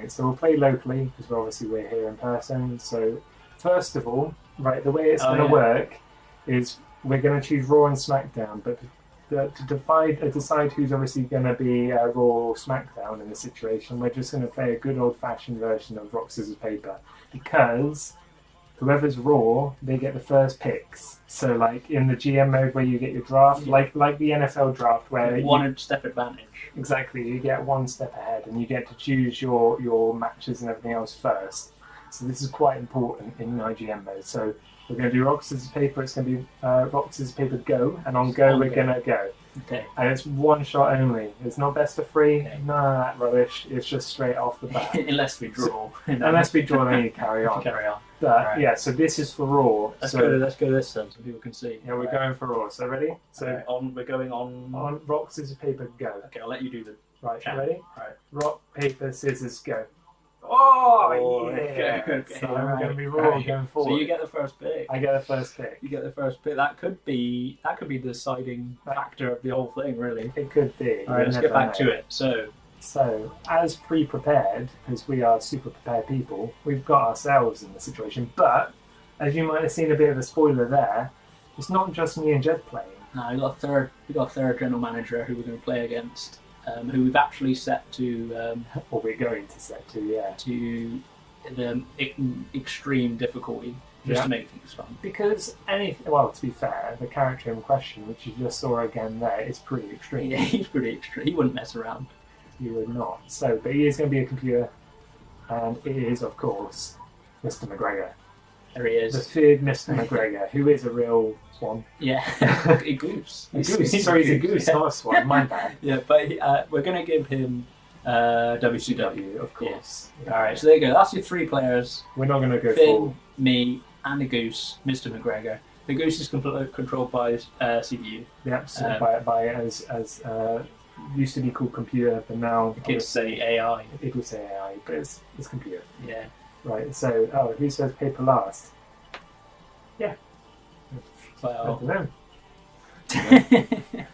So we'll play locally because we're here in person. So first of all, right, the way it's going to work is we're going to choose Raw and SmackDown, but to decide who's obviously going to be Raw or SmackDown in this situation, we're just going to play a good old-fashioned version of rock, scissors, paper, because whoever's Raw, they get the first picks. So like in the GM mode where you get your draft, like the NFL draft where one step advantage. Exactly, you get one step ahead and you get to choose your matches and everything else first. So this is quite important in MyGM mode. So we're going to do rock, scissors, paper. It's going to be rock, scissors, paper, go. And on go, we're going to go. Okay. And it's one shot only. It's not best of three. Okay. None of that rubbish. It's just straight off the bat. Unless we draw. Unless we draw, then you carry on. Carry on. But yeah, so this is for Raw. Let's go this then, so people can see. Yeah, we're going for Raw. So ready? So we're going on rock, scissors, paper, go. Okay, I'll let you do the. Right, ready? Right. Rock, paper, scissors, go. Oh, yeah! Okay. So I'm going to be Raw going forward. So you get the first pick. I get the first pick. You get the first pick. That could be the deciding factor of the whole thing, really. It could be. All right, let's get back to it. So, as pre-prepared, because we are super prepared people, we've got ourselves in the situation. But as you might have seen a bit of a spoiler there, it's not just me and Jed playing. No, we got a third general manager who we're going to play against. Who we've actually set to, or we're going to set to, to the extreme difficulty, just to make things fun. Because to be fair, the character in question, which you just saw again there, is pretty extreme. Yeah, he's pretty extreme. He wouldn't mess around. He would not. So, but he is going to be a computer, and it is, of course, Mr. McGregor. There he is. The feared Mr. McGregor, who is a real swan. Yeah, a goose. Sorry, he's a goose, not a swan. My bad. Yeah, but we're going to give him WCW, of course. Yeah. All right, so there you go. That's your three players. We're not going to go Finn, full. Me, and the goose, Mr. McGregor. The goose is controlled by CPU. Yeah, by as used to be called computer, but now kids say AI. People say AI, but it's computer. Yeah. Right. So, who says paper last? Yeah. Well, I don't know.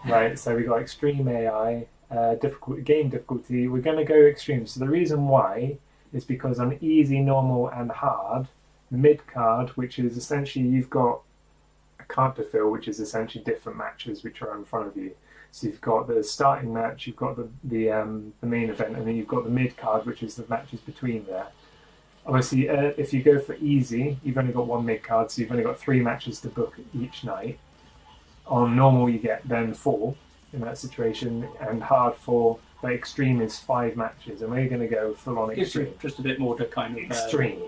Right. So we got extreme AI, game difficulty. We're going to go extreme. So the reason why is because on easy, normal, and hard, mid card, which is essentially you've got a card to fill, which is essentially different matches which are in front of you. So you've got the starting match, you've got the main event, and then you've got the mid card, which is the matches between there. Obviously, if you go for easy, you've only got one mid card, so you've only got 3 matches to book each night. On normal, you get then 4 in that situation, and hard 4. But extreme is 5 matches, and we're going to go full on extreme. Just a bit more to kind of extreme,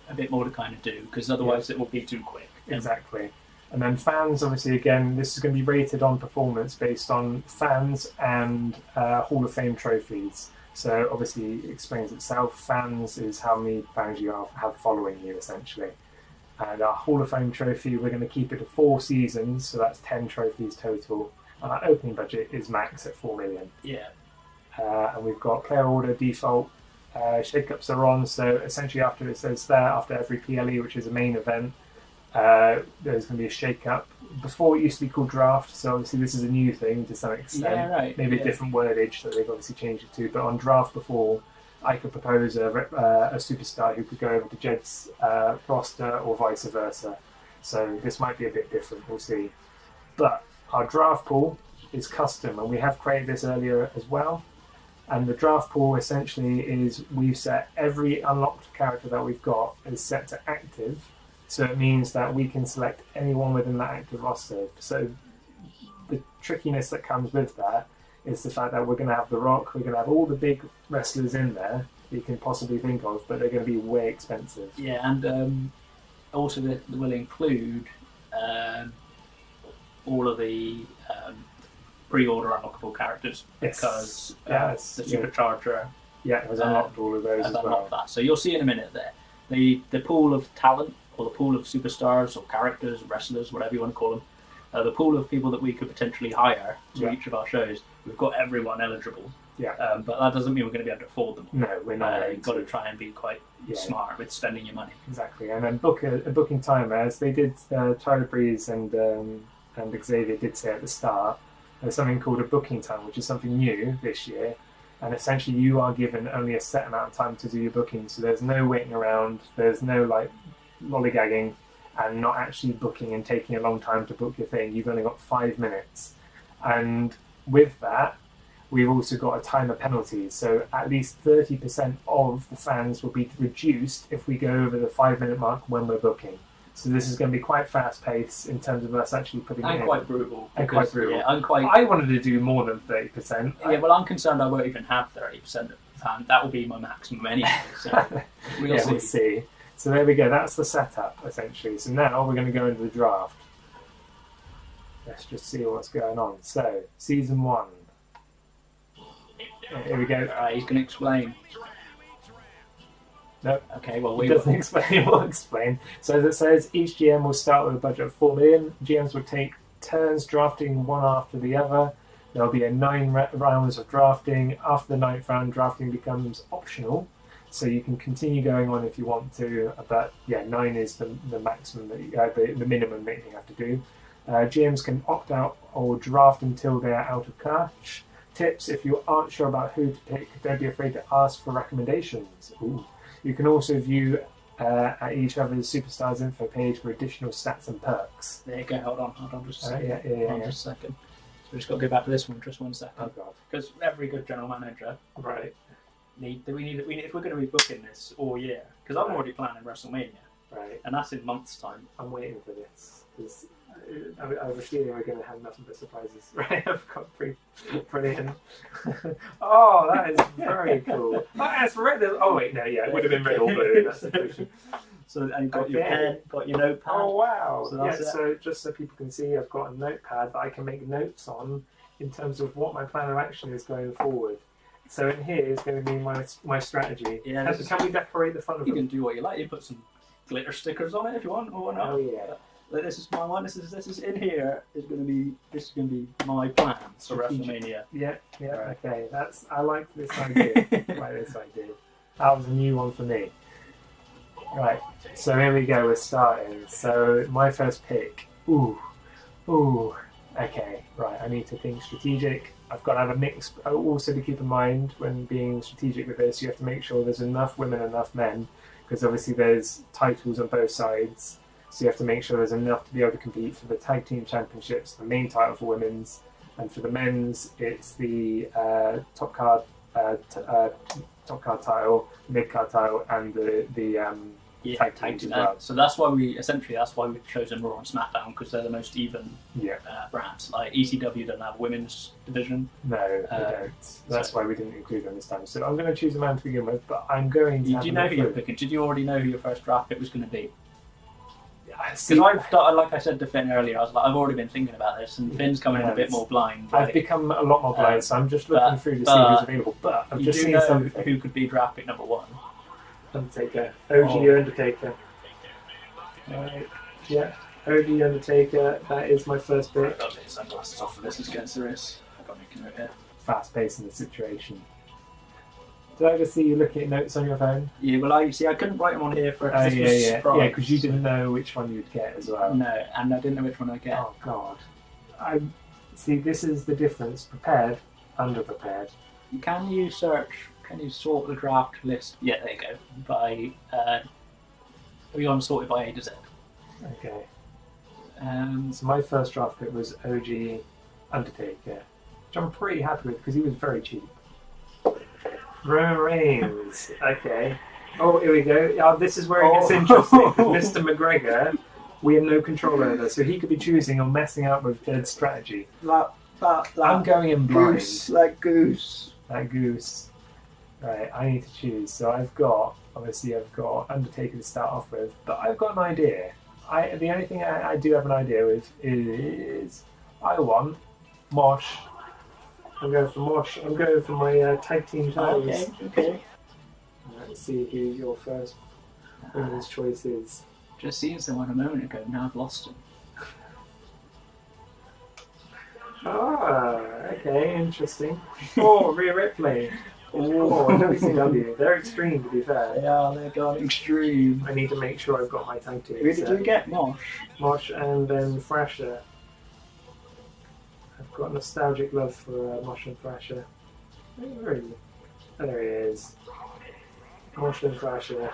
a bit more to kind of do, because otherwise it will be too quick. Exactly. And then fans, obviously, again, this is going to be rated on performance based on fans and Hall of Fame trophies. So obviously it explains itself. Fans is how many fans you have following you, essentially. And our Hall of Fame trophy, we're going to keep it to 4 seasons, so that's 10 trophies total. And our opening budget is max at 4 million. Yeah. And we've got player order default. Shake-ups are on, so essentially after it says there, after every PLE, which is a main event, there's going to be a shake-up. Before it used to be called draft, so obviously this is a new thing to some extent. Yeah, right. Maybe a different wordage that they've obviously changed it to. But on draft before, I could propose a superstar who could go over to Jed's roster or vice versa. So this might be a bit different, we'll see. But our draft pool is custom, and we have created this earlier as well. And the draft pool essentially is we've set every unlocked character that we've got is set to active. So it means that we can select anyone within that active roster. So the trickiness that comes with that is the fact that we're going to have The Rock, we're going to have all the big wrestlers in there that you can possibly think of, but they're going to be way expensive. Yeah, and also that will include all of the pre-order unlockable characters, because the Supercharger has unlocked all of those as well. That. So you'll see in a minute there. The pool of talent, or the pool of superstars or characters, wrestlers, whatever you want to call them, the pool of people that we could potentially hire to each of our shows, we've got everyone eligible. Yeah. But that doesn't mean we're going to be able to afford them. No, we're not. You've got to try and be quite smart with spending your money. Exactly, and then book a booking timer, as they did. Tyler Breeze and Xavier did say at the start. There's something called a booking time, which is something new this year. And essentially, you are given only a set amount of time to do your booking. So there's no waiting around. There's no lollygagging and not actually booking and taking a long time to book your thing. You've only got 5 minutes. And with that, we've also got a timer penalty. So at least 30% of the fans will be reduced if we go over the 5-minute mark when we're booking. So this is going to be quite fast-paced in terms of us actually putting it in. Quite brutal. Quite brutal. Yeah, I wanted to do more than 30%. Yeah, well, I'm concerned I won't even have 30% of the time. That will be my maximum anyway. So we'll see. So there we go. That's the setup, essentially. So now we're going to go into the draft. Let's just see what's going on. So, Season 1. Here we go. Alright, he's going to explain. Nope. Okay, well, he doesn't explain. We'll explain. So as it says, each GM will start with a budget of 4 million. GMs will take turns drafting one after the other. There'll be 9 rounds of drafting. After the 9th round, drafting becomes optional, so you can continue going on if you want to. But yeah, 9 is the maximum that the minimum that you have to do. GMs can opt out or draft until they are out of cash. Tips: if you aren't sure about who to pick, don't be afraid to ask for recommendations. Ooh. You can also view at each other's superstars info page for additional stats and perks. There you go. Hold on just a second. Yeah. Just a second. So we've just got to go back to this one just 1 second. Oh god. Because every good general manager, right? If we're going to be booking this all year, because I'm already planning WrestleMania, right? And that's in months' time. I'm waiting for this because I have a feeling we're going to have nothing but surprises. Right? I've got brilliant. Oh, that is very cool. That's red. Oh wait, no, yeah, it would have been red or blue. That's the question. So and you've got your pen, got your notepad. Oh wow! So so just so people can see, I've got a notepad that I can make notes on in terms of what my plan of action is going forward. So in here is going to be my strategy. Yeah. Can we decorate the front of it? You can do what you like. You put some glitter stickers on it if you want, or not. Oh yeah. This is my one. This is in here. This is going to be my plan for WrestleMania. Yeah. Right. Okay. I like this idea. That was a new one for me. Right. So here we go. We're starting. So my first pick. Ooh. Okay. Right. I need to think strategic. I've got to have a mix. Also to keep in mind when being strategic with this, you have to make sure there's enough women, enough men, because obviously there's titles on both sides. So you have to make sure there's enough to be able to compete for the tag team championships, the main title for women's, and for the men's, it's the top card title, mid card title, and the tag teams as well. So that's why we've chosen Raw and SmackDown, because they're the most even brands. Like ECW doesn't have a women's division. No, they don't. That's why we didn't include them this time. So I'm going to choose a man to begin with, but I'm going to. Did you know who you're picking? Did you already know who your first draft pick was going to be? Because like I said to Finn earlier, I've already been thinking about this, and Finn's coming in a bit more blind. I've become a lot more blind, so I'm just looking through to see who's available. But I've just seen something. Who could be draft pick number 1? Undertaker. OG Undertaker. Alright. Yeah. OG Undertaker. That is my first pick. I've got to take sunglasses off for this. It's getting serious. I've got to make a note here. Fast pace in the situation. Did I just see you looking at notes on your phone? Yeah, well, I couldn't write them on here for Christmas. Yeah, because you didn't know which one you'd get as well. No, and I didn't know which one I'd get. Oh, God. See, this is the difference. Prepared, underprepared. Can you sort the draft list? Yeah, there you go. By, we want to sort it by A to Z. Okay. So my first draft pick was OG Undertaker, which I'm pretty happy with because he was very cheap. Roman Reigns. Okay. Oh, here we go. Oh, this is where it gets interesting. Mr. McGregor, we have no control over, so he could be choosing or messing up with Jed's strategy. I'm going in blind. Like goose. Right, I need to choose. So I've got Undertaker to start off with, but I've got an idea. The only thing I do have an idea with is I want Mosh. I'm going for Mosh. I'm going for my tag team titles. Okay. Let's see who your first women's choice is. Just seen someone a moment ago, now I've lost him. Ah, okay, interesting. Oh, Rhea Ripley. Oh, WCW. They're extreme, to be fair. Yeah, they're going extreme. I need to make sure I've got my tag team. Who did you get? Mosh? Mosh and then Thrasher. I've got nostalgic love for Mosh and Thrasher. Where is he? There he is. Mosh and Thrasher.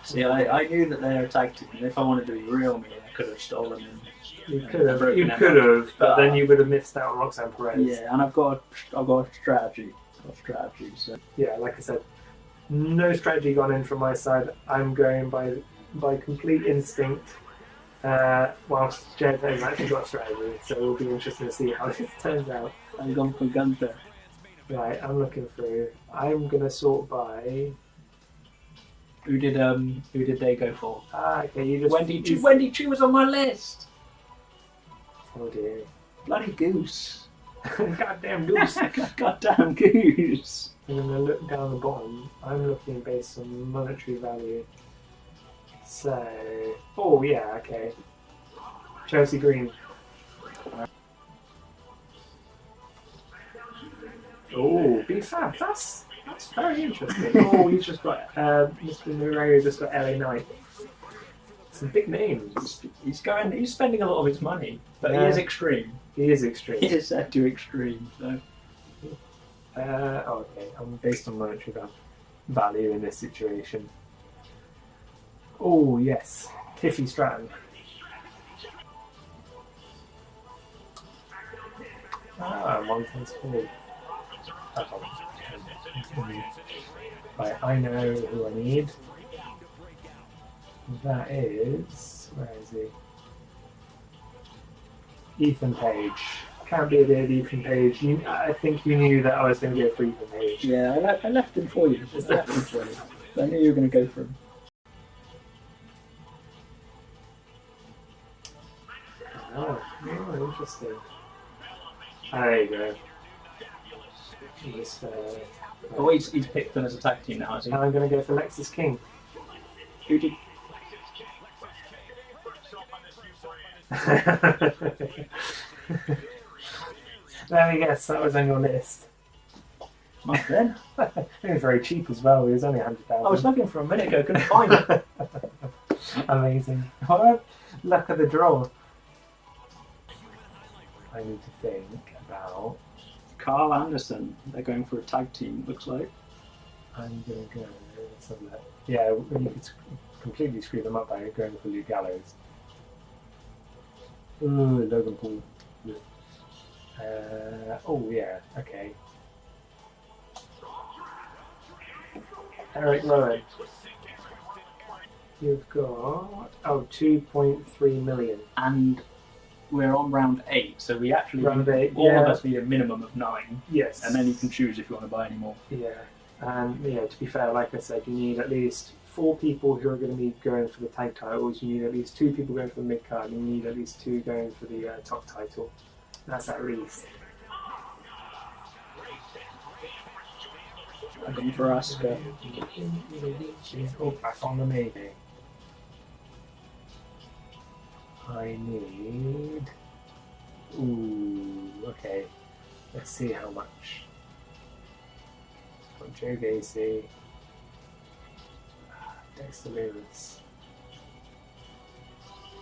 See, I knew that they were tag team, and if I wanted to be real me, I could have stolen them. You could have, but then you would have missed out on Roxanne Perez. Yeah, and I've got a strategy. So. Yeah, like I said, no strategy gone in from my side. I'm going by complete instinct. Whilst Jed has actually got strategy, so it'll be interesting to see how this turns out. I'm going for Gunther. Right, I'm looking through. I'm gonna sort by. Who did they go for? Okay, you just Wendy Chu was on my list. Oh dear. Bloody goose. Goddamn goose. Goddamn goose. I'm gonna look down the bottom. I'm looking based on monetary value. So, oh yeah, okay. Chelsea Green. Oh, B-Fab. That's very interesting. Oh, he's just got Mr. Nureira just got LA Knight. Some big names. He's spending a lot of his money, but yeah. He is extreme. He is extreme. He is set to extreme. So. Okay. I'm based on monetary value in this situation. Oh yes, Tiffy Stratton. One times four. Right, I know who I need. That is, where is he? Ethan Page. Can't be a bit of Ethan Page. I think you knew that I was going to go for Ethan Page. Yeah, I left him for you. I knew you were going to go for him. Oh, interesting. There you go. Just, he's picked them as a tag team now, has he? And I'm going to go for Lexus King. Who did? There we go, so that was on your list. Not then. It was very cheap as well, it was only 100,000. I was looking for a minute ago, couldn't find it. Amazing. What luck of the draw. I need to think about... Carl Anderson. They're going for a tag team, looks like. I'm going to go... Let's have a look. Yeah, you could completely screw them up by going for Luke Gallows. Ooh, Logan Paul. Oh yeah, okay. Eric Rowan. You've got 2.3 million. And we're on round 8, so we actually round 8, all of us need a minimum of 9. Yes. And then you can choose if you want to buy any more. Yeah. And to be fair, like I said, you need at least 4 people who are going to be going for the tag titles. You need at least 2 people going for the mid card. And you need at least 2 going for the top title. That's at least. I'm going for Asuka. Oh, back on the maybe. I need. Ooh, okay. Let's see how much. Got Joe Gacy. Dexter Lewis.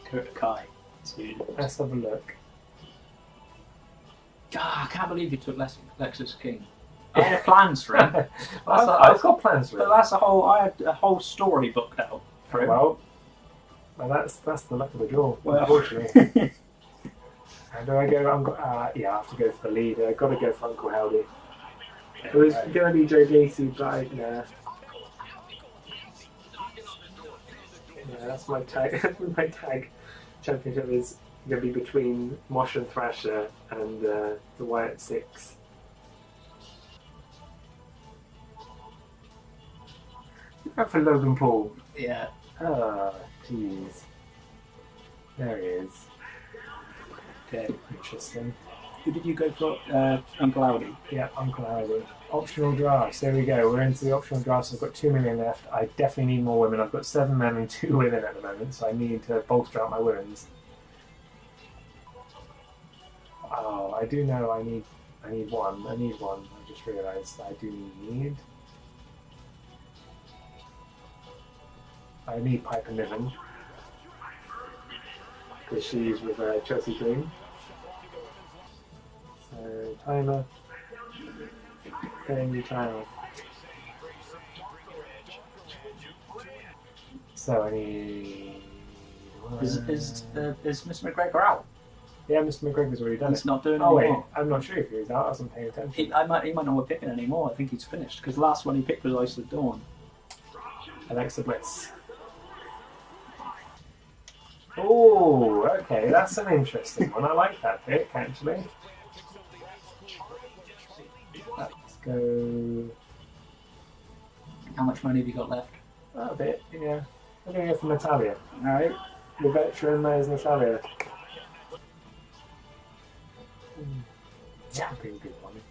Kurt Kai. Let's have a look. I can't believe you took Lexus King. I had plans for him. I've got plans for him. But I had a whole story booked out for him. Well, that's the luck of the draw, unfortunately. How do I go? I have to go for the leader. I've got to go for Uncle Howdy. It was going to be Joe Gacy, but yeah, that's my tag. My tag championship is going to be between Mosh and Thrasher and the Wyatt 6. Go for Logan Paul. Yeah. Oh, jeez. There he is. Okay. Interesting. Who did you go for? Uncle Howdy. Yeah, Uncle Howdy. Optional drafts. There we go. We're into the optional drafts. I've got 2 million left. I definitely need more women. I've got 7 men and 2 women at the moment, so I need to bolster out my women's. Oh, I do know I need one. I need one. I just realised I do need. I need Piper Niven. Because she's with Chelsea Green. So, timer. Playing new timer. So I need. Is Mr. McGregor out? Yeah, Mr. McGregor's already done He's it. not doing it Oh anymore. wait, I'm not sure if he's out. I wasn't paying attention. He might not be picking anymore. I think he's finished because the last one he picked was Ice of Dawn. Alexa Bliss. Oh, okay, that's an interesting one. I like that pick actually. Let's go. How much money have you got left? A bit, yeah. I'm going to go for Natalia. Alright. The veteran, there's Natalia. Yeah, pretty good money.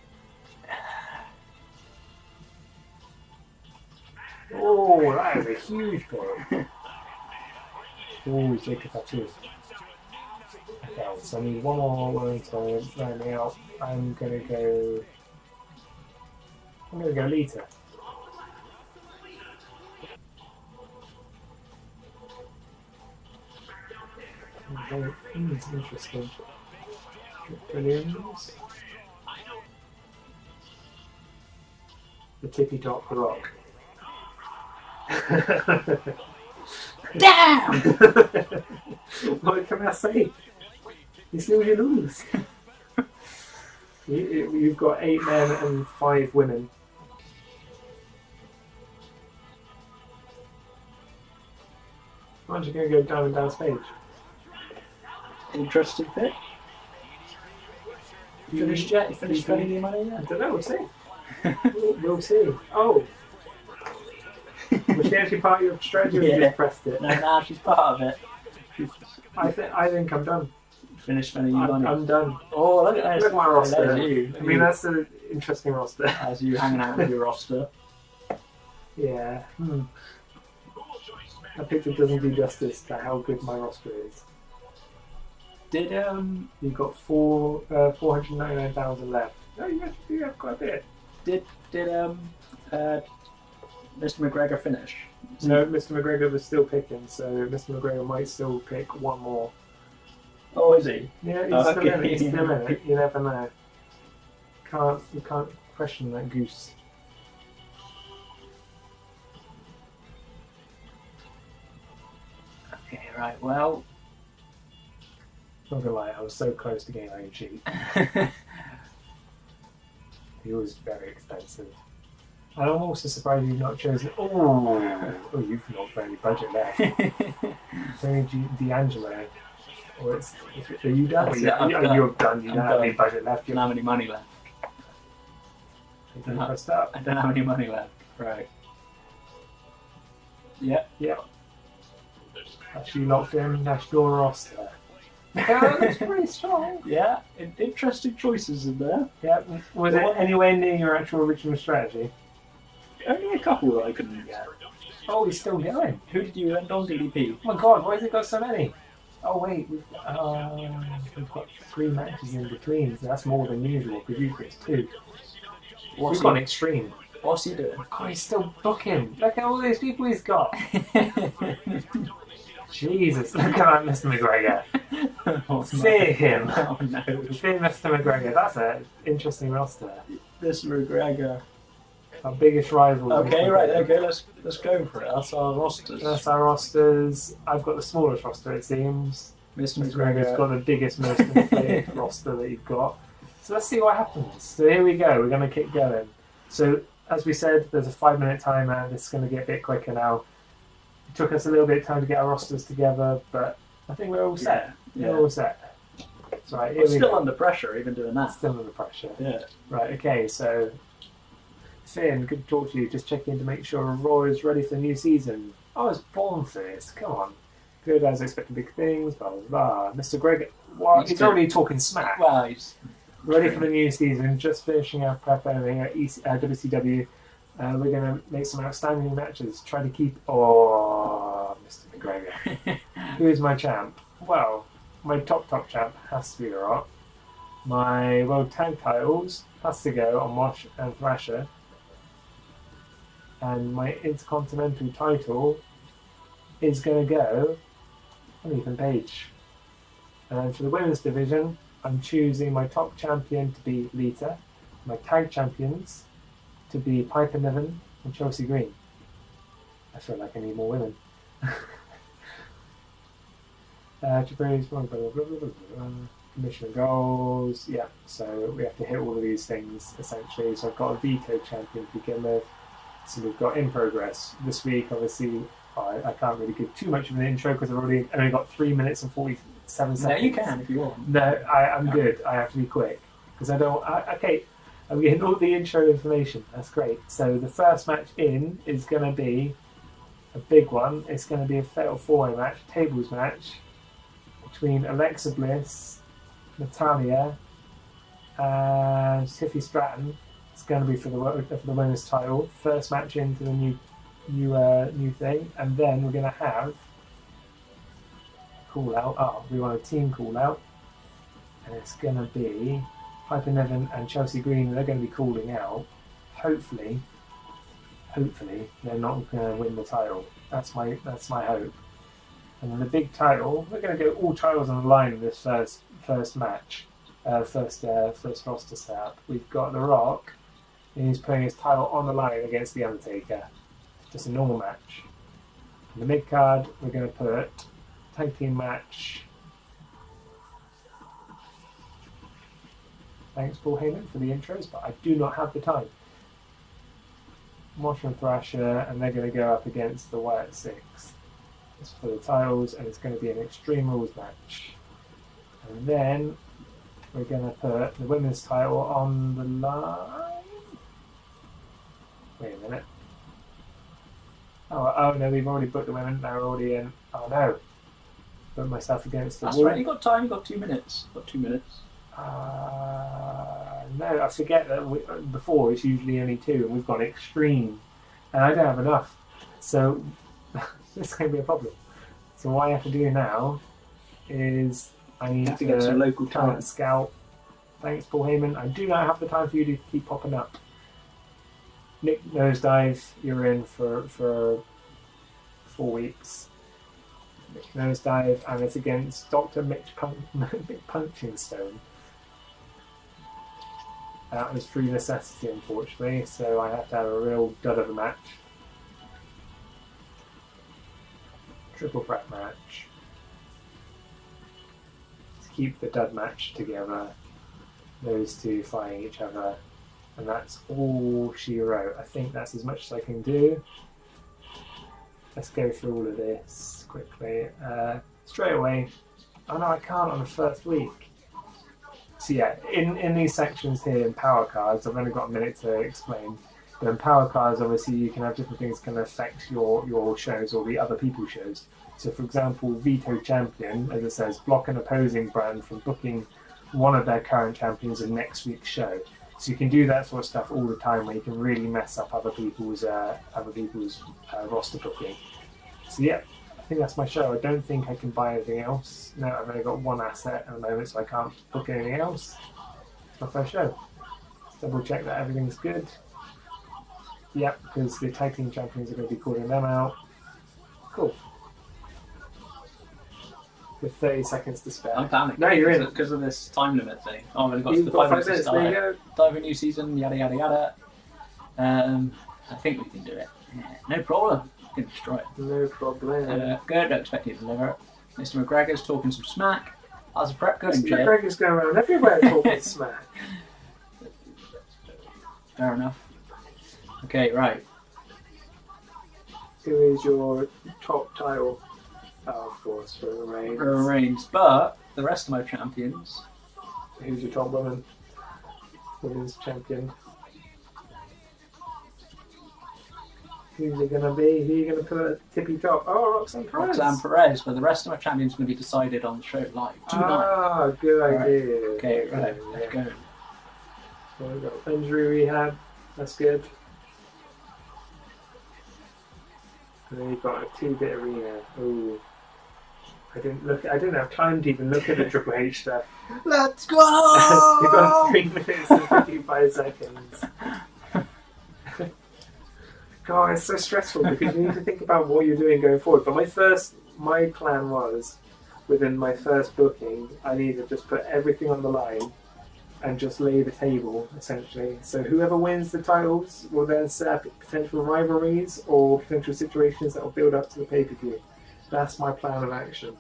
Oh, that is a huge pick. Oh, Jacob Tattoo. Okay, so I need one more one to round me out. I'm gonna go Lita. Interesting. Williams. The tippy top rock. Damn! What can I say? You snooze, you lose. You've got 8 men and 5 women. Aren't you going to go down and down stage? Interesting pick. You finished yet? You finished spending your money I yet? don't know, we'll see. We'll see. Oh! Was she actually part of your strategy or you just pressed it? No, she's part of it. I think I'm done. Finished spending your money. I'm done. Oh, look at this. Look at my roster. There's you. I mean, that's an interesting roster. As you hanging out with your roster. Yeah. That picture doesn't do justice to how good my roster is. Did You've got 499,000 left. No, you actually have quite a bit. Did Mr. McGregor finish? No, Mr. McGregor was still picking, so Mr. McGregor might still pick one more. Oh, is he? Yeah, he's Oh, still in it. okay. He's still in it. You never know. You can't question that goose. Okay, right. Well, Not gonna lie, I was so close to getting Iron Sheet. He was very expensive. And I'm also surprised you've not chosen. Oh, you've not got any budget left. It's only D'Angelo. Or are you done? You're done. You're done. You I'm don't have any done. budget left. I don't have any money left. You're pressed up. I don't have any money left. Right. Yeah. Yeah. That's you locked in. That's your roster. Yeah, that's pretty strong. Yeah. Interesting choices in there. Yeah. Was it anywhere near your actual original strategy? Only a couple that I couldn't get. Oh, he's still going. Who did you end on, DDP? Oh my god, why has it got so many? Oh wait, we've got 3 matches in between, so that's more than usual because usually it's 2. We've gone extreme. What's he doing? God, he's still booking. Look at all these people he's got. Jesus, look at that Mr. McGregor. Oh, Fear him. Oh no. Fear Mr. McGregor. That's an interesting roster. This McGregor. Our biggest rival. Okay, right, okay, let's go for it. That's our rosters. That's our rosters. I've got the smallest roster, it seems. Mr. McGregor's got McGregor. the biggest, most inflated roster that you've got. So let's see what happens. So here we go. We're going to keep going. So as we said, there's a 5-minute timer. This is going to get a bit quicker now. It took us a little bit of time to get our rosters together, but I think we're all set. Yeah. We're all set. So right, here We're we still go. under pressure, even doing that. Still under pressure. Yeah. Right, okay, so Finn, good to talk to you. Just checking to make sure Raw is ready for the new season. I was born for this. Come on. Good, I was expecting big things, blah, blah, blah. Mr. Greg, well, he's already talking smack. Well, he's Ready for the new season, just finishing our prep over here at WCW. We're going to make some outstanding matches. Try to keep... Oh, Mr. McGregor. Who is my champ? Well, my top champ has to be The Rock. My World Tag titles has to go on Mosh and Thrasher. And my Intercontinental title is going to go on Ethan Page. And for the women's division, I'm choosing my top champion to be Lita, my tag champions to be Piper Niven and Chelsea Green. I feel like I need more women. Commissioner goals, yeah, so we have to hit all of these things essentially. So I've got a veto champion to begin with. So we've got in progress this week, obviously. I can't really give too much of an intro because I've only got 3 minutes and 47 seconds. No, you can if you want. No, I'm good. I have to be quick because I don't. Okay, I'm getting all the intro information. That's great. So the first match in is going to be a big one. It's going to be a Fatal 4-way match, tables match between Alexa Bliss, Natalia, and Tiffy Stratton. It's going to be for the women's title. First match into the new thing, and then we're going to have call out. Oh, we want a team call out, and it's going to be Piper Niven and Chelsea Green. They're going to be calling out. Hopefully, they're not going to win the title. That's my hope. And then the big title, we're going to go all titles on the line in this first match, first roster setup. We've got The Rock. He's putting his title on the line against The Undertaker. Just a normal match. In the mid card, we're going to put tag team match. Thanks, Paul Heyman, for the intros, but I do not have the time. Mosh and Thrasher, and they're going to go up against the Wyatt Six. It's for the titles, and it's going to be an Extreme Rules match. And then we're going to put the women's title on the line. Wait a minute. Oh no, we've already booked the women. They're already in. Oh no. Put myself against the wall. That's right, you got time, you got 2 minutes. No, I forget that before it's usually only 2, and we've got Extreme. And I don't have enough. So this is going to be a problem. So what I have to do now is I need to get some local talent scout. Thanks, Paul Heyman. I do not have the time for you to keep popping up. Nick Nosedive, you're in for 4 weeks. Nick Nosedive, and it's against Dr. Mick Punchingstone. That was through necessity, unfortunately, so I have to have a real dud of a match. Triple threat match. To keep the dud match together, those two fighting each other. And that's all she wrote. I think that's as much as I can do. Let's go through all of this quickly. Straight away. Oh no, I can't on the first week. So yeah, in these sections here in Power Cards, I've only got a minute to explain. But in Power Cards, obviously, you can have different things that can affect your shows or the other people's shows. So for example, Veto Champion, as it says, block an opposing brand from booking one of their current champions in next week's show. So you can do that sort of stuff all the time, where you can really mess up other people's roster booking. So yeah, I think that's my show. I don't think I can buy anything else. No, I've only got one asset at the moment, so I can't book anything else. It's my first show. Let's double check that everything's good. Yeah, because the tag team champions are going to be calling them out. Cool. With 30 seconds to spare. I'm panicking. No, you're in. Because of this time limit thing. Oh, I've only got You've the got 5 5 minutes to minutes, there you start. Dive a new season, yada yada yada. I think we can do it. Yeah, no problem. We can destroy it. No problem. Good, don't expect you to deliver it. Mr. McGregor's talking some smack. How's the prep going, Mr. Jay? McGregor's going around everywhere talking smack. Fair enough. Okay, right. Who is your top title? Oh, of course, for the Reigns. Reigns, but the rest of my champions. Who's your top woman? Women's champion. Who's it going to be? Who are you going to put at tippy top? Oh, Roxanne Perez. Roxanne Perez, but the rest of my champions are going to be decided on the show live tonight. Ah, good idea. Okay, right, let's go. So we've got injury rehab. That's good. And then you've got a 2-bit arena. Ooh. I didn't have time to even look at the Triple H stuff. Let's go! You've got 3 minutes and 55 seconds. God, it's so stressful because you need to think about what you're doing going forward. But my plan was, within my first booking, I need to just put everything on the line and just lay the table, essentially. So whoever wins the titles will then set up potential rivalries or potential situations that will build up to the pay-per-view. That's my plan of action.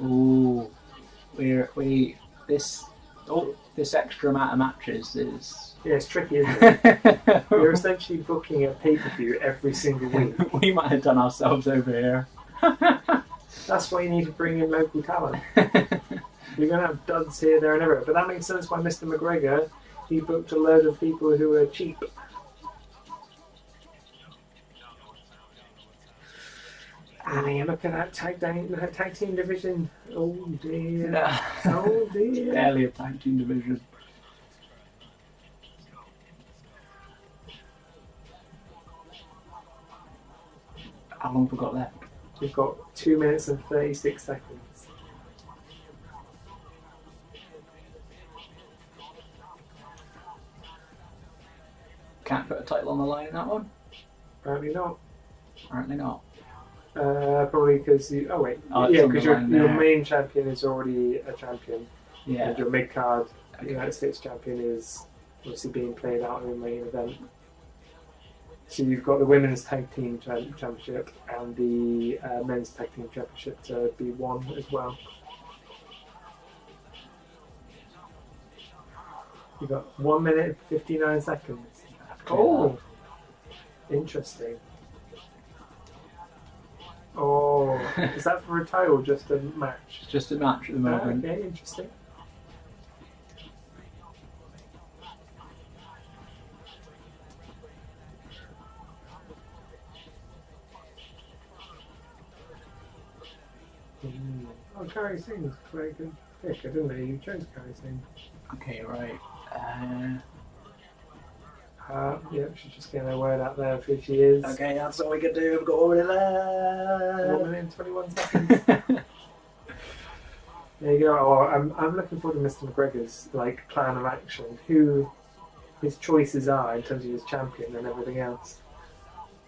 Ooh, this extra amount of matches is. Yeah, it's tricky, isn't it? You're essentially booking a pay-per-view every single week. We might have done ourselves over here. That's why you need to bring in local talent. You're going to have duds here, there, and everywhere. But that makes sense why Mr. McGregor, he booked a load of people who are cheap. Look at that tag team division. Oh dear. Oh dear. Barely a tag team division. How long have we got left? We've got 2 minutes and 36 seconds. Can't put a title on the line in that one? Apparently not. Apparently not. Probably because you. Oh wait. Oh, yeah, because your main champion is already a champion. Yeah. And your mid card United States champion is obviously being played out in the main event. So you've got the women's tag team championship and the men's tag team championship to be won as well. You've got 1 minute and 59 seconds. Oh, interesting. Oh, is that for a title or just a match? It's just a match at the moment. Okay, interesting. Oh, Kari Singh's quite a good pick. I didn't know you chose Kari Singh. Okay, right. Yeah, she's just getting her word out there for who she is. Okay, that's all we can do. We've got 1 minute left. 1 minute and 21 seconds. There you go. Oh, I'm looking forward to Mr. McGregor's plan of action. Who his choices are in terms of his champion and everything else.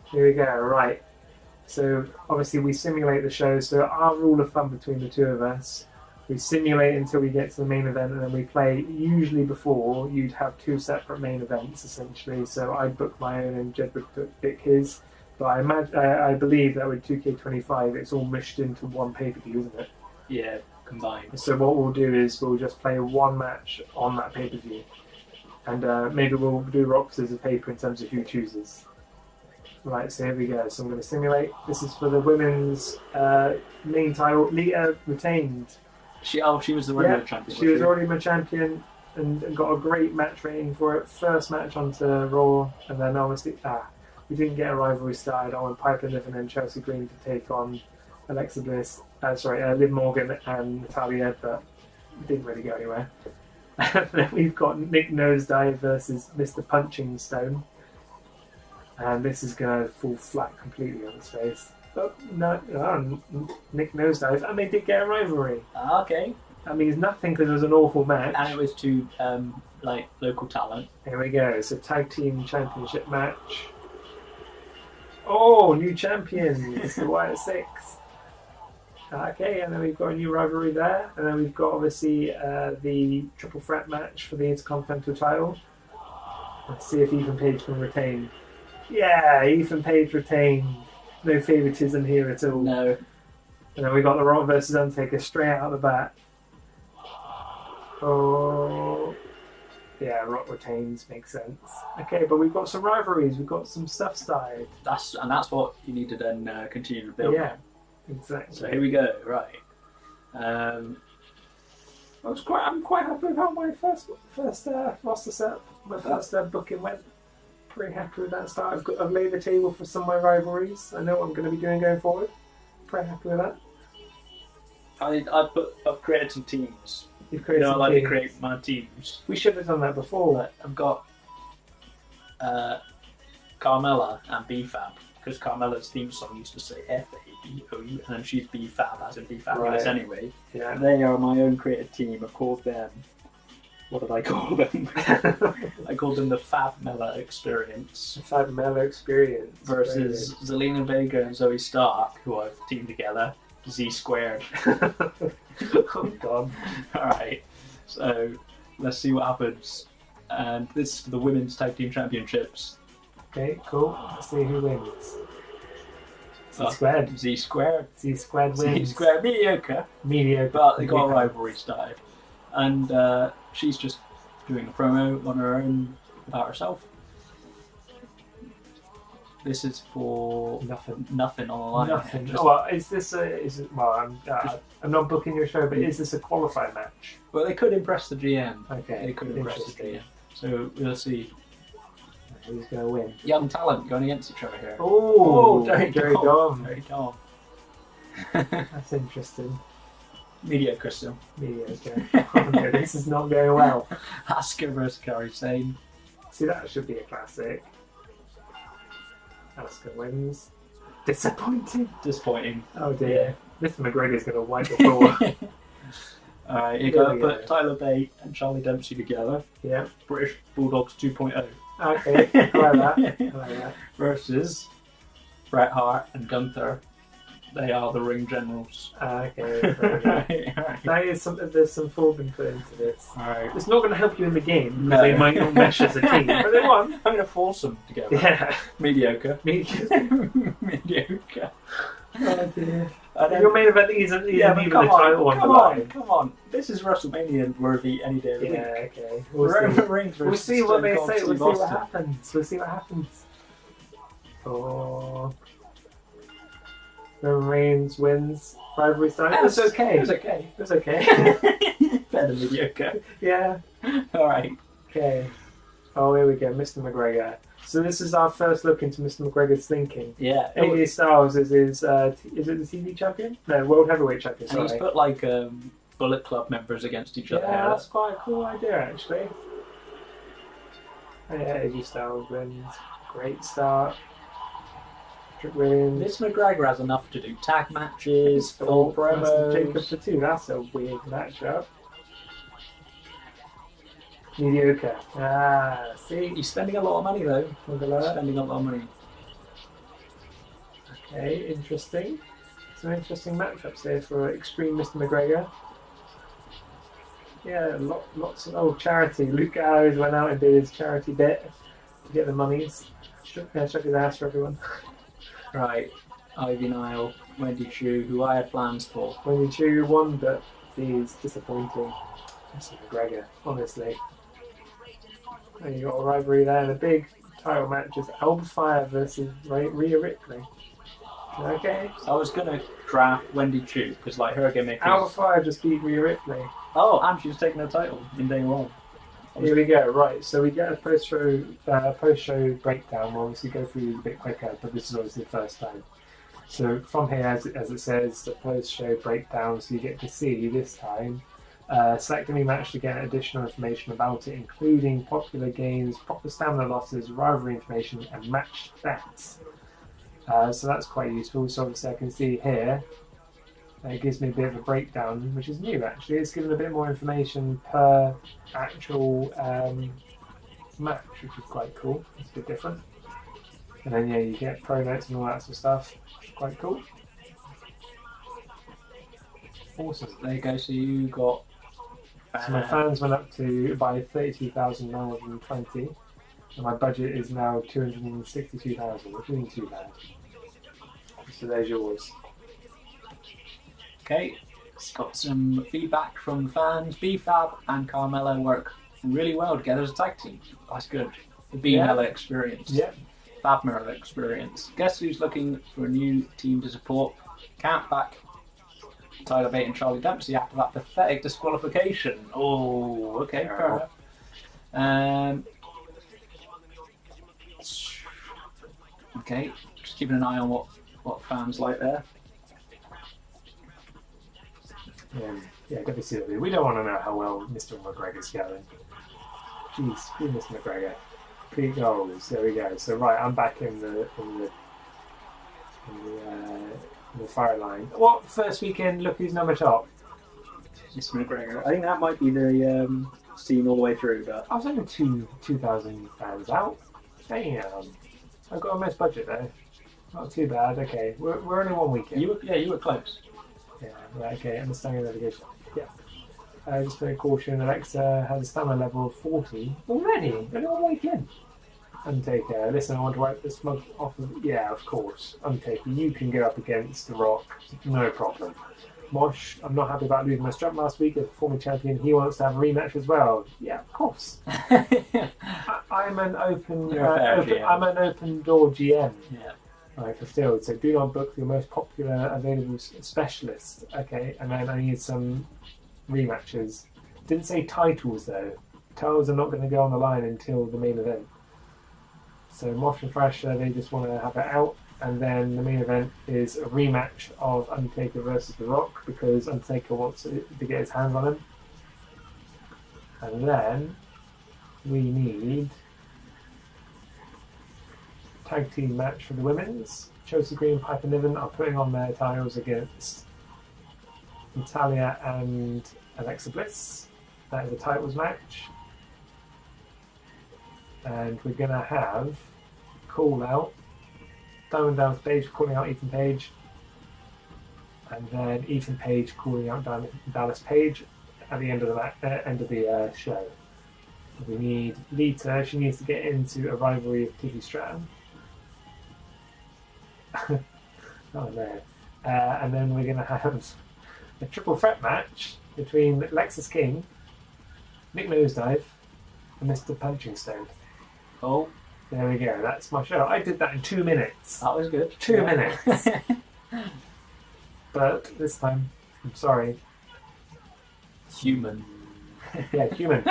Here we go. Right. So obviously we simulate the show. So our rule of thumb between the two of us, we simulate until we get to the main event, and then we play. Usually before, you'd have 2 separate main events essentially. So I'd book my own and Jed would pick his. But I believe that with 2K25, it's all mushed into one pay-per-view, isn't it? Yeah, combined. So what we'll do is we'll just play one match on that pay-per-view, and maybe we'll do rock scissors paper in terms of who chooses. Right, so here we go. So I'm going to simulate. This is for the women's main title. Lita retained. She was the women's champion. She was already my champion and got a great match rating for it. First match onto Raw, and then obviously we didn't get a rivalry started. I went Piper Niven and Chelsea Green to take on Alexa Bliss. Liv Morgan and Natalia, but it didn't really go anywhere. And then we've got Nick Nosedive versus Mr. Punching Stone. And this is going to fall flat completely on his face. But no, Nick Nosedive. And they did get a rivalry. Okay. That means nothing because it was an awful match. And it was to local talent. Here we go. It's a tag team championship match. Oh, new champions. The Wyatt Six. Okay, and then we've got a new rivalry there. And then we've got obviously the triple threat match for the Intercontinental title. Let's see if Ethan Page can retain. Yeah, Ethan Page retained. No favouritism here at all. No. And then we got The Rock versus Undertaker straight out of the bat. Oh, yeah, Rock retains, makes sense. Okay, but we've got some rivalries. We've got some stuff started. That's what you need to then continue to build. Yeah, exactly. So here we go. Right. I'm quite happy with how my first roster set, my first booking went. Pretty happy with that start. I've laid the table for some of my rivalries. I know what I'm going to be doing going forward. Pretty happy with that. I've created some teams You've You created know, I some like to teams. create my teams. We should have done that before. But I've got Carmella and BFAB, because Carmella's theme song used to say FABOU, and then she's BFAB, as in BFabulous Right. anyway. Yeah. They are my own created team. I've called them. What did I call them? I called them the Fabmella Experience Fab Mellow Experience versus Zelina Vega and Zoe Stark, who I've teamed together. Z squared. Oh god. Alright, so let's see what happens. And this is for the Women's Tag Team Championships. Okay, cool. Let's see who wins. Z Oh, squared. Z squared. Z squared Z wins. squared, mediocre. Mediocre. But they got a rivalry started. And she's just doing a promo on her own about herself. This is for Nothing on the line. Nothing. Just- Well, is this a? Is it? Well, I'm not booking your show, but is this a qualified match? Well, they could impress the GM. Okay. They could impress the Interesting. GM. So we'll see. Who's going to win? Young talent going against each other here. Oh, Jerry Jerry Dom. Dom. Very Dom. That's interesting. Mediocre still. Mediocre. Okay, this is not going well. Asuka versus Kairi Sane. See, that should be a classic. Asuka wins. Disappointing. Disappointing. Oh dear. Mr. McGregor's going to wipe the floor. Alright, you Here gotta we put go. Tyler Bate and Charlie Dempsey together. Yeah. British Bulldogs 2.0. Okay. I like that. I like that. Versus Bret Hart and Gunther. They are the ring generals. Okay. Very good. That is something. There's some thought been put into this. Alright. It's not going to help you in the game because No. they might not mesh as a team, but they won. I'm gonna force them together. Yeah. Mediocre. Me- Mediocre. Oh dear. And then- Your main event isn't yeah, but even come the title on, on the line. come on. This is WrestleMania worthy any day of the Yeah. week. Okay. We'll Roman see. Reigns We'll versus see what Stone they Cold say. We'll Steve see what Austin. happens. We'll see what happens. Oh. Roman Reigns wins. Rivalry style. It was okay. It was okay. It was okay. Better than mediocre. Yeah. Alright. Okay. Oh, here we go. Mr. McGregor. So this is our first look into Mr. McGregor's thinking. Yeah. AJ Styles is his. Is it the TV champion? No, World Heavyweight champion. And he's Sorry. put like Bullet Club members against each other. Yeah, that's quite a cool idea actually. Yeah, AJ Styles wins. Great start. Patrick Williams. This McGregor has enough to do tag matches, full Jacob promos. for two. That's a weird matchup. Mediocre. Ah, see? He's spending a lot of money though. Look at that. Spending a lot of money. Okay, interesting. Some interesting matchups here for Extreme Mr. McGregor. Yeah, lots of charity. Luke Gallows went out and did his charity bit to get the monies. Shook his ass for everyone. Right. Ivy Nile, Wendy Chu, who I had plans for. When you cheer won, but he's disappointing. Mr. McGregor, honestly. And you got a rivalry there. The big title match is Alba Fire versus Rhea Ripley. Okay. I was gonna draft Wendy Chu because like her gimmick Alba is... Fire just beat Rhea Ripley. Oh, and she's taking her title in day one. Here we go. Right, so we get a post-show breakdown. We'll obviously go through a bit quicker, but this is obviously the first time. So from here, as it says, the post-show breakdown. So you get to see this time. Select any match to get additional information about it, including popular games, proper stamina losses, rivalry information, and match stats. So that's quite useful. So obviously I can see here, it gives me a bit of a breakdown, which is new actually. It's given a bit more information per actual match, which is quite cool. It's a bit different. And then yeah, you get pro notes and all that sort of stuff. Which is quite cool. Awesome. There you go. So you got. So my fans went up to by 32,920, and my budget is now 262,000, which isn't too bad. So there's yours. Okay, it's got some feedback from the fans. BFAB and Carmella work really well together as a tag team. That's good. The B-Mella experience. Yeah. Fab-Mella experience. Guess who's looking for a new team to support? Can't back Tyler Bate and Charlie Dempsey after that pathetic disqualification. Oh, okay, fair enough. Okay, just keeping an eye on what fans like there. Yeah, WCW. We don't want to know how well Mr. McGregor's going. Jeez, screw Mr. McGregor. 3 goals. There we go. So right, I'm back in the fire line. What first weekend? Look who's number top. Mr. McGregor. I think that might be the scene all the way through. But I was only 2,000 fans out. Damn, I got a nice budget there. Not too bad. Okay, we're only 1 weekend. You were close. Yeah, right, okay, understanding navigation. Yeah. Just for caution, Alexa has a stamina level of 40 already. Only 1 weekend. Undertaker, listen, I want to wipe the smoke off of. Yeah, of course. Undertaker, you can go up against The Rock, no problem. Mosh, I'm not happy about losing my strap last week as a former champion. He wants to have a rematch as well. Yeah, of course. I'm an open door GM. Yeah. Right, for Field. So do not book your most popular available specialist. Okay, and then I need some rematches. Didn't say titles though. Titles are not going to go on the line until the main event. So Mosh and Thrasher, they just want to have it out, and then the main event is a rematch of Undertaker versus The Rock because Undertaker wants to get his hands on him. And then we need tag team match for the women's. Chelsea Green, Piper Niven are putting on their titles against Natalia and Alexa Bliss. That is a titles match. And we're going to have call out Diamond Dallas Page calling out Ethan Page, and then Ethan Page calling out Dallas Page at the end of the show. We need Lita. She needs to get into a rivalry with Tiffy Stratton. Oh no. And then we're going to have a triple threat match between Lexus King, Nick Nosedive, and Mr. Punching Stone. Oh, there we go. That's my show. I did that in 2 minutes. that was good. 2 minutes. But this time, I'm sorry. Human. Yeah, human.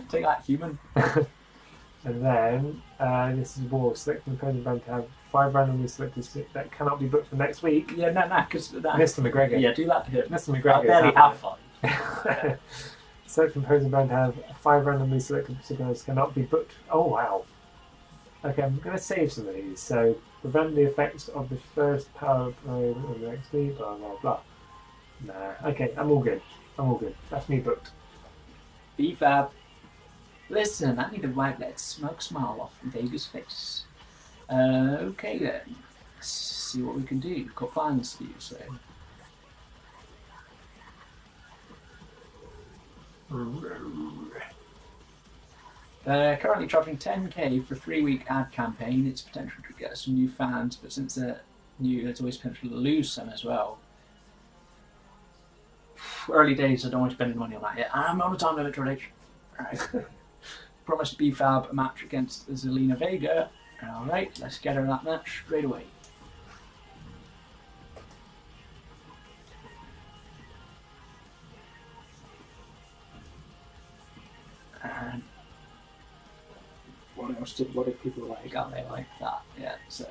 Take that, human. And then this is War. Selecting the opponent band to have 5 randomly selected that cannot be booked for next week. Yeah, because Mr. McGregor. Yeah, do that to him. Mr. McGregor. I barely have 5. Selecting opposing band to have 5 randomly selected particulars cannot be booked. Oh wow. Okay, I'm going to save some of these. So prevent the effects of the first power play on the next week. Blah blah blah. Nah. Okay, I'm all good. That's me booked. B-Fab. Listen, I need to wipe that smug smile off from Vega's face. Okay then. Let's see what we can do. We've got plans for you, so. Currently charging 10k for a 3-week ad campaign. It's potential to get some new fans, but since they're new, there's always potential to lose some as well. Early days, I don't want to spend any money on that yet. I'm on a time limit, Triple H. Right. Promised B-Fab a match against Zelina Vega. Alright, let's get her that match straight away. And what did people like? Oh, they like that, yeah, so.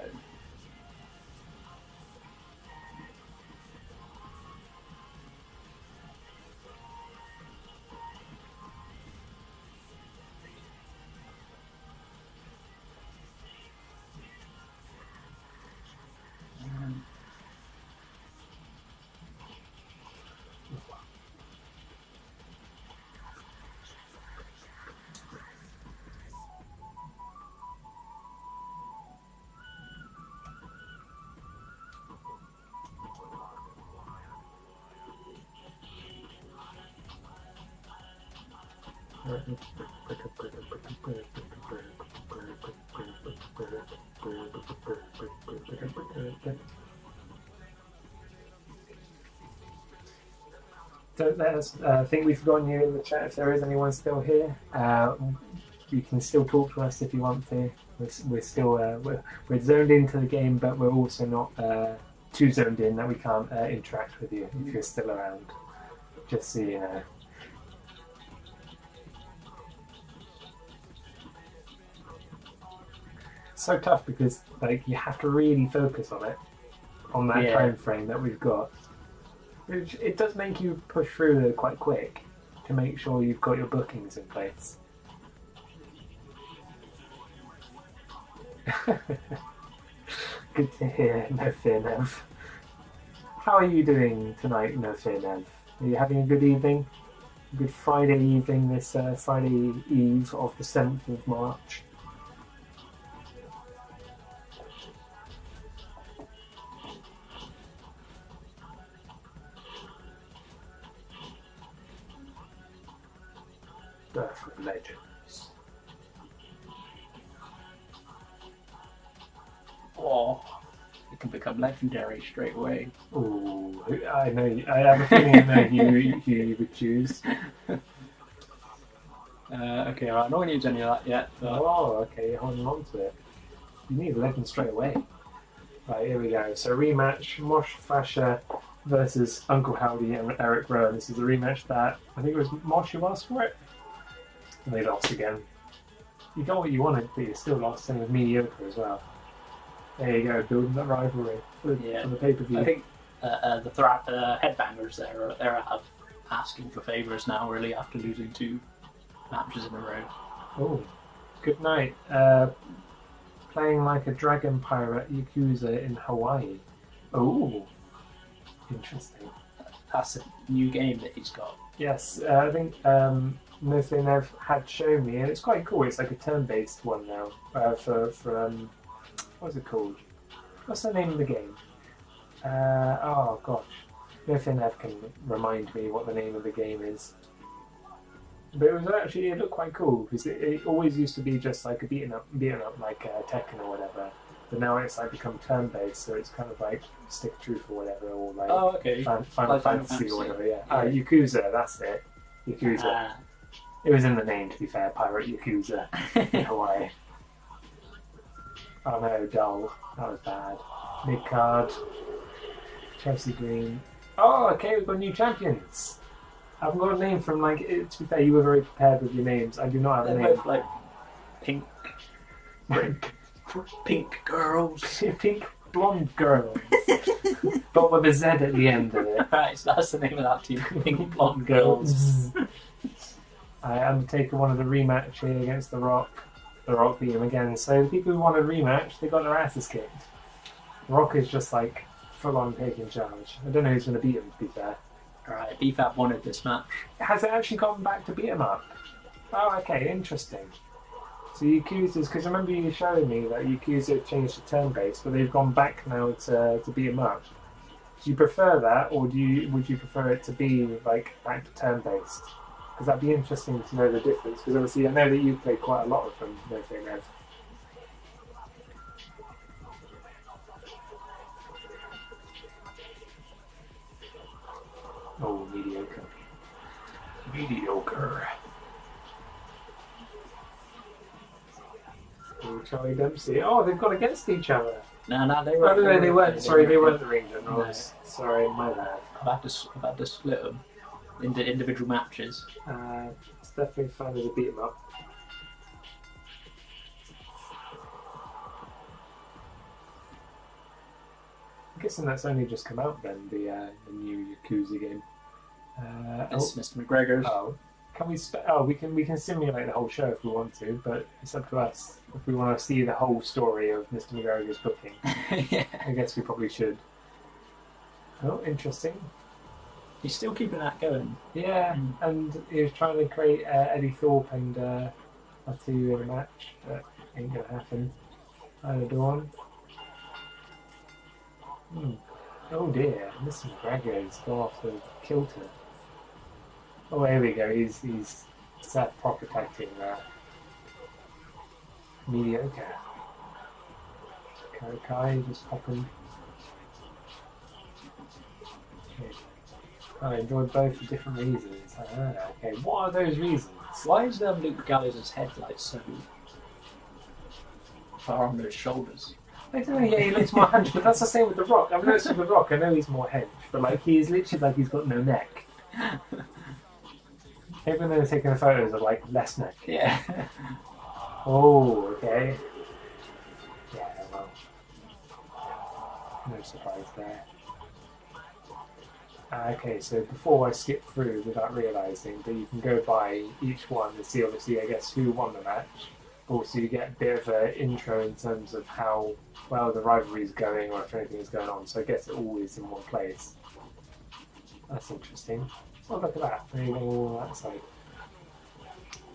Don't let us think we've forgotten you in the chat if there is anyone still here. You can still talk to us if you want to. We're still we're zoned into the game, but we're also not too zoned in that we can't interact with you if you're still around. Just so you know. So tough because like you have to really focus on it on that time frame that we've got. Which it does make you push through there quite quick to make sure you've got your bookings in place. Good to hear, No Fear Nev. How are you doing tonight, No Fear Nev? Are you having a good evening? A good Friday evening, this Friday eve of the 7th of March. Birth of Legends. Oh, it can become legendary straight away. Ooh, I know. I have a feeling I know who you would choose. Okay, alright, I'm not going to use any of that yet. But... Oh, okay, you're holding on to it. You need a legend straight away. Right, here we go. So rematch, Mosh Thrasher versus Uncle Howdy and Eric Rowan. This is a rematch that I think it was Mosh who asked for it. And they lost again. You got what you wanted, but you still lost, and with mediocre as well. There you go, building that rivalry for the pay-per-view. I think the headbangers they're out asking for favours now, really, after losing 2 matches in a row. Oh, good night. Playing like a dragon pirate Yakuza in Hawaii. Oh, interesting. That's a new game that he's got. Yes, I think No Fear Nev had shown me, and it's quite cool. It's like a turn-based one now. For what's it called? What's the name of the game? Oh gosh, No Fear Nev can remind me what the name of the game is. But it looked quite cool because it always used to be just like a beaten up like Tekken or whatever. But now it's like become turn-based, so it's kind of like Stick Truth or whatever, or like Final Fantasy or whatever. Yeah, Yakuza, that's it. Yakuza. It was in the name, to be fair. Pirate Yakuza in Hawaii. Oh no, dull. That was bad. Mid card. Chelsea Green. Oh, okay, we've got new champions. I haven't got a name from to be fair, you were very prepared with your names. I do not have a name. They're both like pink girls. Pink blonde girls. But with a Z at the end of it. Right, so that's the name of that team. Pink blonde girls. Undertaker wanted a rematch here against The Rock. The Rock beat him again. So the people who want a rematch, they got their asses kicked. The Rock is just like full on taking charge. I don't know who's going to beat him, to be fair. Alright, BFAB wanted this match. Has it actually gone back to beat him up? Oh, okay, interesting. So Yakuza's, because I remember you showing me that Yakuza changed to turn-based, but they've gone back now to beat him up. Do you prefer that, or would you prefer it to be like back to turn-based? Because that'd be interesting to know the difference. Because obviously I know that you played quite a lot of them, No Fear Nev. Oh, mediocre. Mediocre. Oh, Charlie Dempsey. Oh, they've gone against each other. No, they Oh, weren't. no, they weren't. Sorry, they weren't the ring No. generals. Sorry, my bad. I've had to split them into individual matches. It's definitely fun as a beat 'em up. I'm guessing that's only just come out then, the new Yakuza game. It's Mr. McGregor's. Oh, can we can simulate the whole show if we want to, but it's up to us if we want to see the whole story of Mr. McGregor's booking. Yeah. I guess we probably should. Oh, interesting. He's still keeping that going. Yeah, and he was trying to create Eddie Thorpe and Latu in a match, but ain't gonna happen. Either Dawn. Oh dear, Mr. McGregor's gone off the kilter. Oh, here we go. He's proper tag team there. Mediocre. Karakai just popping. Okay. I enjoyed both for different reasons. Okay, what are those reasons? Why is Luke Gallows' head like so far under his shoulders? I don't know, yeah, he looks more hunched, but that's the same with The Rock. I've noticed with The Rock, I know he's more hench, but like he's literally like he's got no neck. Even though they're taking the photos of like less neck. Yeah. Oh, okay. Yeah, well. No surprise there. Okay, so before I skip through without realising, but you can go by each one to see, obviously, I guess, who won the match. Also, you get a bit of an intro in terms of how well the rivalry is going or if anything is going on. So I guess it all is in one place. That's interesting. Oh, look at that. There you go, all that side.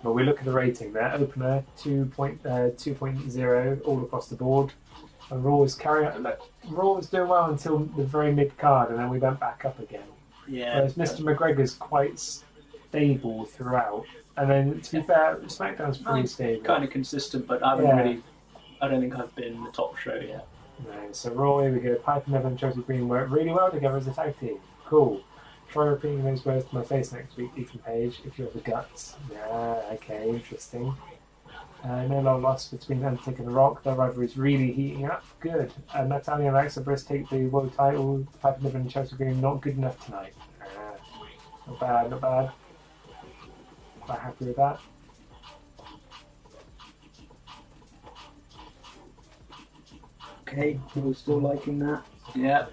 But we look at the rating there. Opener 2.0 all across the board. And Raw was carrying on. Look, Raw was doing well until the very mid card, and then we went back up again. Yeah. Whereas Mr. McGregor's quite stable throughout. And then, to be fair, SmackDown's pretty stable. Kind of consistent, but I haven't really. I don't think I've been the top show yet. No, so Raw, here we go. Piper Niven and Chelsea Green work really well together as a tag team. Cool. Try repeating those words to my face next week, Ethan Page, if you have the guts. Yeah, okay, interesting. No long loss between Undertaker and The Rock. Their rivalry is really heating up. Good. Natalia and Alexa Bliss take the world title. Piper Niven and Chelsea Green not good enough tonight. Not bad, not bad. Quite happy with that. Okay, we're still liking that. Yeah.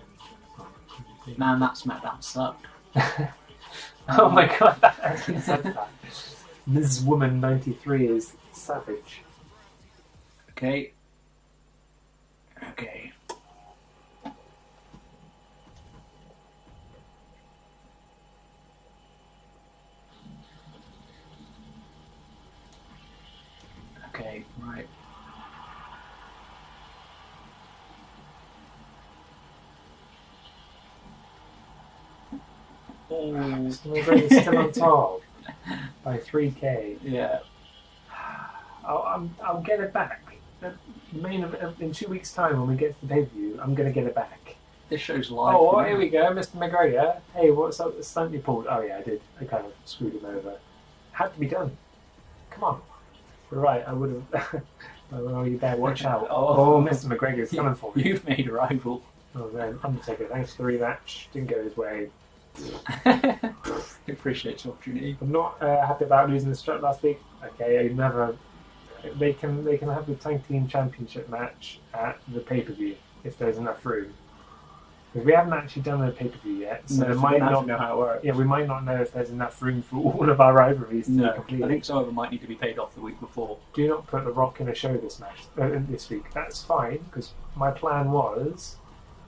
Man, that SmackDown sucked. Oh my god, that actually said that. Ms. Woman 93 is savage. Okay. Okay. Okay, right. Oh, Mr. McGregor's still on top by 3k. Yeah. I'll get it back. In 2 weeks' time, when we get to the pay-per-view, I'm going to get it back. This show's live. Oh, well, here we go, Mr. McGregor. Hey, what's up with the stunt you pulled? Oh yeah, I did. I kind of screwed him over. Had to be done. Come on. You're right, I would have. Oh, you better watch out. Oh, Mr. McGregor's coming for me. You've made a rival. Oh man, Undertaker, thanks for the rematch. Didn't go his way. Appreciate the opportunity. I'm not happy about losing the strut last week. Okay, never. They can have the tag team championship match at the pay per view if there's enough room. Because we haven't actually done the pay per view yet, so we might not know how it works. Yeah, we might not know if there's enough room for all of our rivalries to be completed. I think some of them might need to be paid off the week before. Do not put The Rock in a show this week. That's fine because my plan was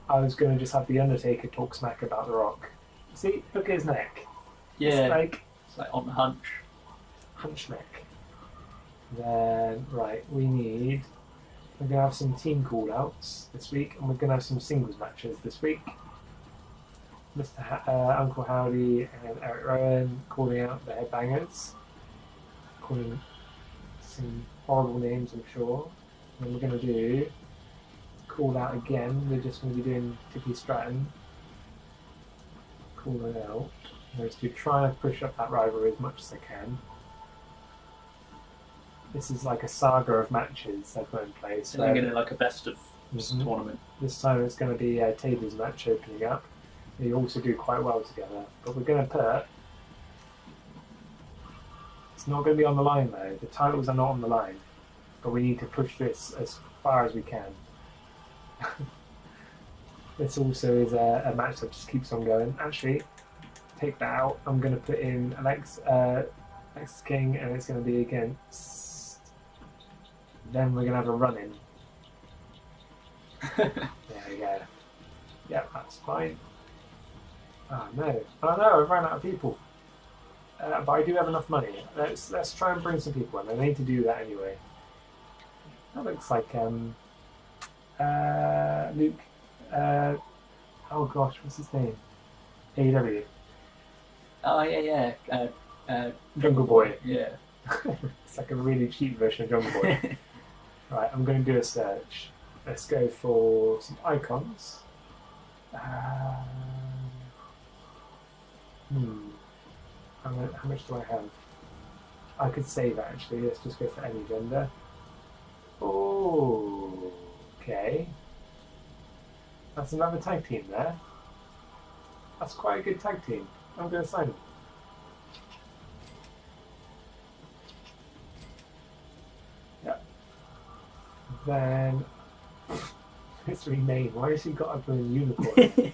I was going to just have the Undertaker talk smack about The Rock. See, look at his neck. Yeah, it's like on the hunch neck. Then we're gonna have some team call outs this week, and we're gonna have some singles matches this week. Mr. Uncle Howdy and Eric Rowan calling out the Headbangers, calling some horrible names, I'm sure. And we're gonna do call out again. We're just gonna be doing Tiffy Stratton calling out. Those two trying to push up that rivalry as much as they can. This is like a saga of matches they've got in place. So they're going to like a best of tournament. This time it's going to be Taylor's match opening up. They also do quite well together. But we're going to put... It's not going to be on the line though. The titles are not on the line. But we need to push this as far as we can. This also is a match that just keeps on going. Actually, take that out. I'm going to put in Alexis King, and it's going to be against... Then we're going to have a run-in. There we go. Yeah, that's fine. Oh no, I've run out of people. But I do have enough money. Let's try and bring some people in. I need to do that anyway. That looks like Luke. Oh gosh, what's his name? AEW. Oh yeah. Jungle Boy. Yeah. It's like a really cheap version of Jungle Boy. Right, I'm going to do a search. Let's go for some icons. How much do I have? I could save actually. Let's just go for any gender. Oh, okay. That's another tag team there. That's quite a good tag team. I'm going to sign them. Then mystery name. Why has he got a blue unicorn?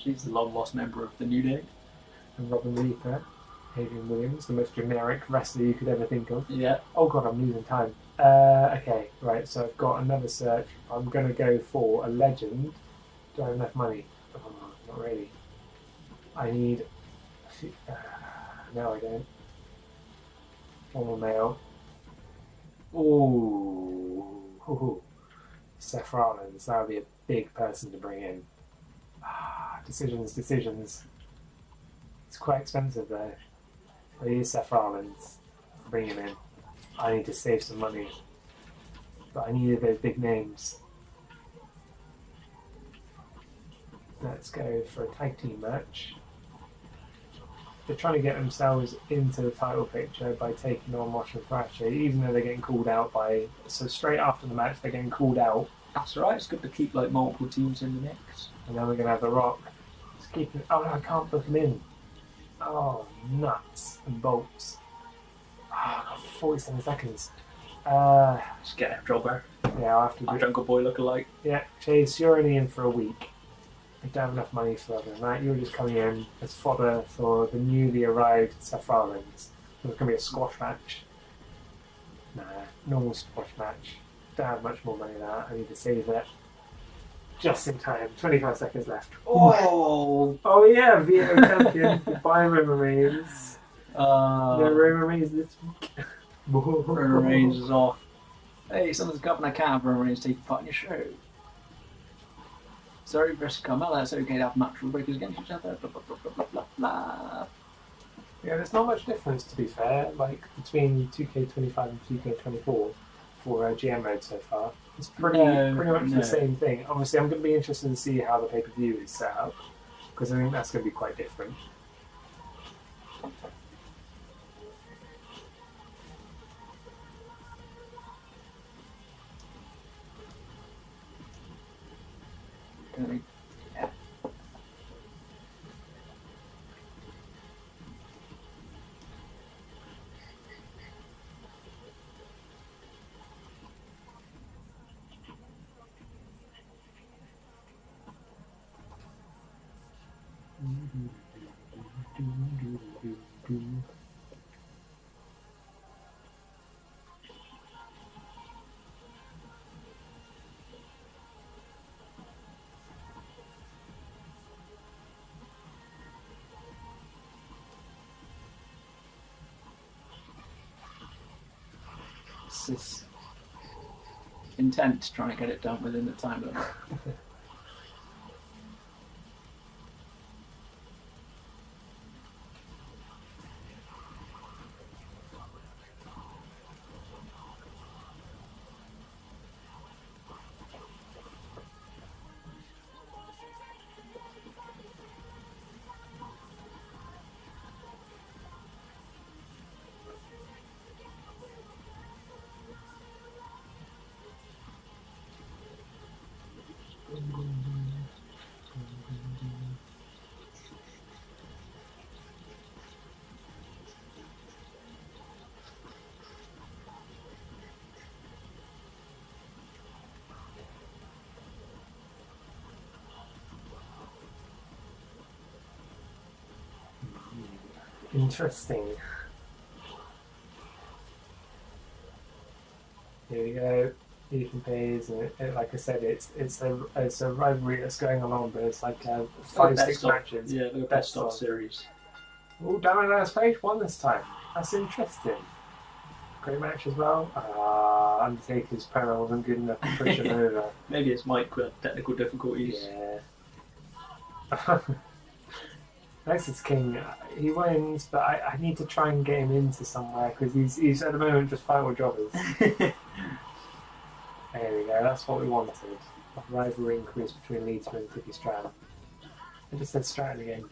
She's the long lost member of the New Day. And Robin Reaper, Adrian Williams, the most generic wrestler you could ever think of. Yeah. Oh god, I'm losing time. Okay, right, so I've got another search. I'm going to go for a legend. Do I have enough money? Oh, not really. I need... no, I don't. One more mail. Ooh. Seth Rollins, that would be a big person to bring in. Decisions. It's quite expensive though. But here's Seth Rollins. Bring him in. I need to save some money. But I needed those big names. Let's go for a tag team match. They're trying to get themselves into the title picture by taking on Mosh and Thrasher, even though they're getting called out by... So straight after the match, they're getting called out. That's alright, it's good to keep like multiple teams in the mix. And then we're going to have The Rock. Just keeping... Oh no, I can't book him in. Oh, nuts and bolts. I've got 47 seconds. Just get a jobber. Yeah, I'll have to A Jungle Boy look-alike. Yeah, Chase, you're only in for a week. I don't have enough money for other than that. You're just coming in as fodder for the newly arrived Seth Rollins. There's going to be a squash match. Nah, normal squash match. Don't have much more money than that. I need to save it. Just in time. 25 seconds left. Oh yeah, VO champion. Goodbye, Roman Reigns. No Roman Reigns this week. Roman Reigns is off. Hey, someone's got an account of Roman Reigns taking part in your show. Sorry, versus Carmella, it's okay to have match rule breakers against each other, blah blah blah blah blah blah blah. Yeah, there's not much difference to be fair, like between 2K25 and 2K24 for GM mode so far. It's pretty much the same thing. Obviously, I'm going to be interested to see how the pay-per-view is set up, because I think that's going to be quite different. Yeah. This is intense trying to get it done within the time limit. Interesting. Here we go. Ethan pays, and like I said, it's a rivalry that's going along, but it's like 5-6 matches. Yeah, the best of series. Oh, Darren Last Page won this time. That's interesting. Great match as well. Undertaker's promo wasn't good enough to push him over. Maybe it's Mike with technical difficulties. Yeah. Nexus King, he wins, but I need to try and get him into somewhere because he's at the moment just fighting with jobbers. There we go, that's what we wanted. A rivalry increase between Lita and Ticky Stratton. I just said Stratton again.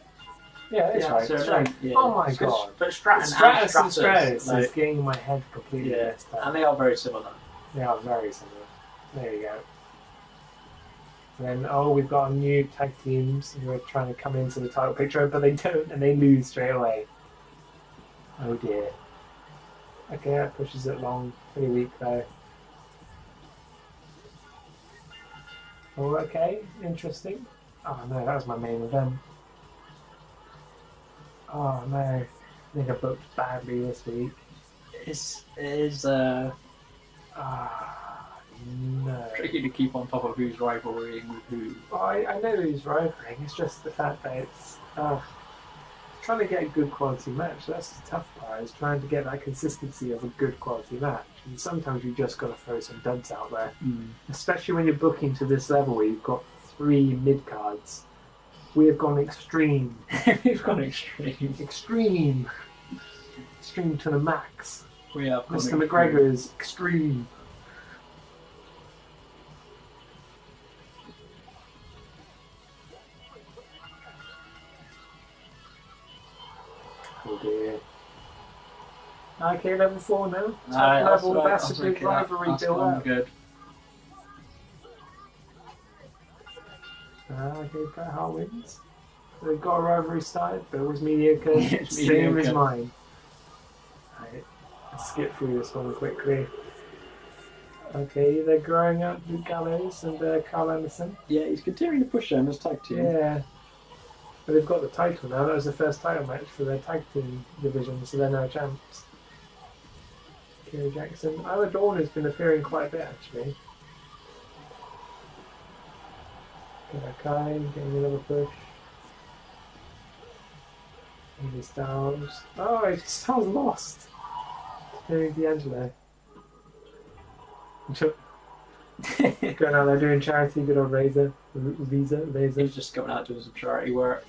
Yeah, it's right. So Stratton. yeah. Oh my god. But Stratton and Stratus like, is getting my head completely messed up. and they are very similar. They are very similar. There you go. And then, we've got new tag teams who are trying to come into the title picture, but they don't, and they lose straight away. Oh dear. Okay, that pushes it along. Pretty weak though. Oh, okay, interesting. Oh no, that was my main event. Oh no, I think I booked badly this week. Ah, no. tricky to keep on top of who's rivaling with who. Well, I know who's rivaling, it's just the fact that it's trying to get a good quality match. That's the tough part, is trying to get that consistency of a good quality match. And sometimes you just got to throw some duds out there, especially when you're booking to this level where you've got 3 mid cards. We have gone extreme. We've gone extreme. Extreme to the max. We have gone Mr. McGregor is extreme. Oh dear. Okay, level 4 now. Top level, that's a good rivalry build up. Good. Okay, Bret Hart wins. So they've got a rivalry started, but it was mediocre. It's Same mediocre. as mine. Right, let's skip through this one quickly. Okay, they're growing up with Gallows and Carl Anderson. Yeah, he's continuing to push them as tag team. Yeah. But they've got the title now. That was the first title match for their tag team division, so they're now champs. Kerry Jackson. Iowa Dawn has been appearing quite a bit, actually. Kai getting another push. Maybe Styles. Oh, Styles lost. Terry D'Angelo. Going out there doing charity, good old Razor. He's just going out doing some charity work.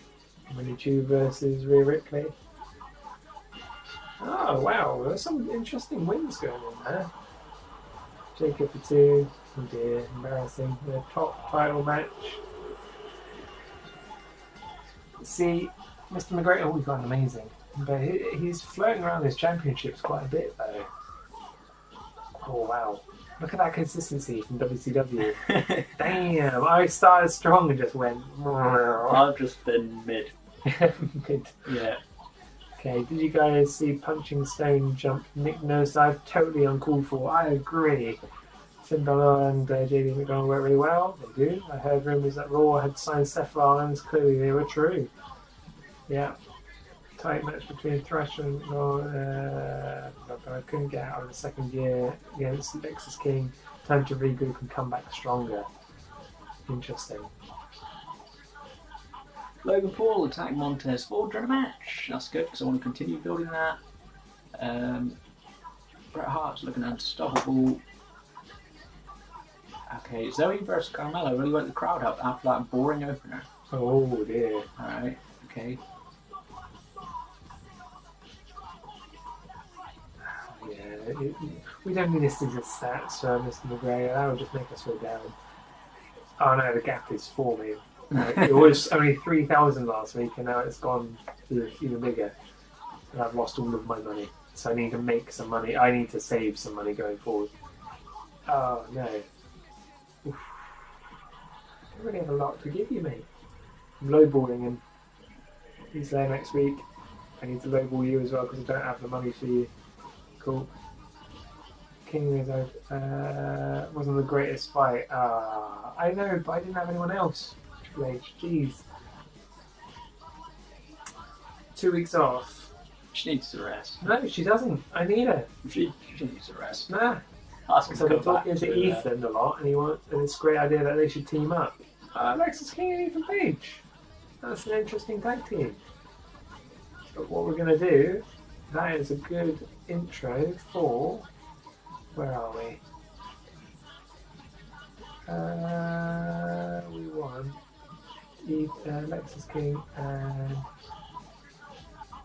Winnie Chu versus Rhea Ripley. Oh wow, there's some interesting wins going on there. Jacob for 2. Oh dear, embarrassing. The top title match. See, Mr. McGregor, oh, he's gone amazing. But he's floating around his championships quite a bit though. Oh wow. Look at that consistency from WCW. Damn, I started strong and just went. I've just been mid. Mid. Yeah. Okay, did you guys see Punching Stone jump Nick Nosedive? Totally uncalled for. I agree. Finn Balor and JD McDonald work really well. They do. I heard rumours that Raw had signed Seth Rollins. Clearly they were true. Yeah. Tight match between Thrash and I couldn't get out of the second year against Lexus King. Time to regroup and come back stronger. Interesting. Logan Paul attacked Montez Ford during a match. That's good because I want to continue building that. Bret Hart's looking unstoppable. Okay, Zoe versus Carmella really woke the crowd up after that boring opener. Oh dear. Alright, okay. Yeah, we don't need this as stats for Mr. McGregor. That would just make us go down. Oh no, the gap is forming. It was only 3,000 last week, and now it's gone even bigger. And I've lost all of my money, so I need to make some money. I need to save some money going forward. Oh no. Oof. I don't really have a lot to give you, mate. I'm lowballing him. He's there next week. I need to lowball you as well because I don't have the money for you. Cool. King Rizzo wasn't the greatest fight. I know, but I didn't have anyone else. Triple H, jeez. 2 weeks off. She needs to rest. No, she doesn't. I need her. She needs to rest. Nah. Ask her So to we're come back talking to to Ethan a lot, and it's a great idea that they should team up. Lexus King and Ethan Page. That's an interesting tag team. But what we're going to do, that is a good intro for... Where are we? We want Lexus King and...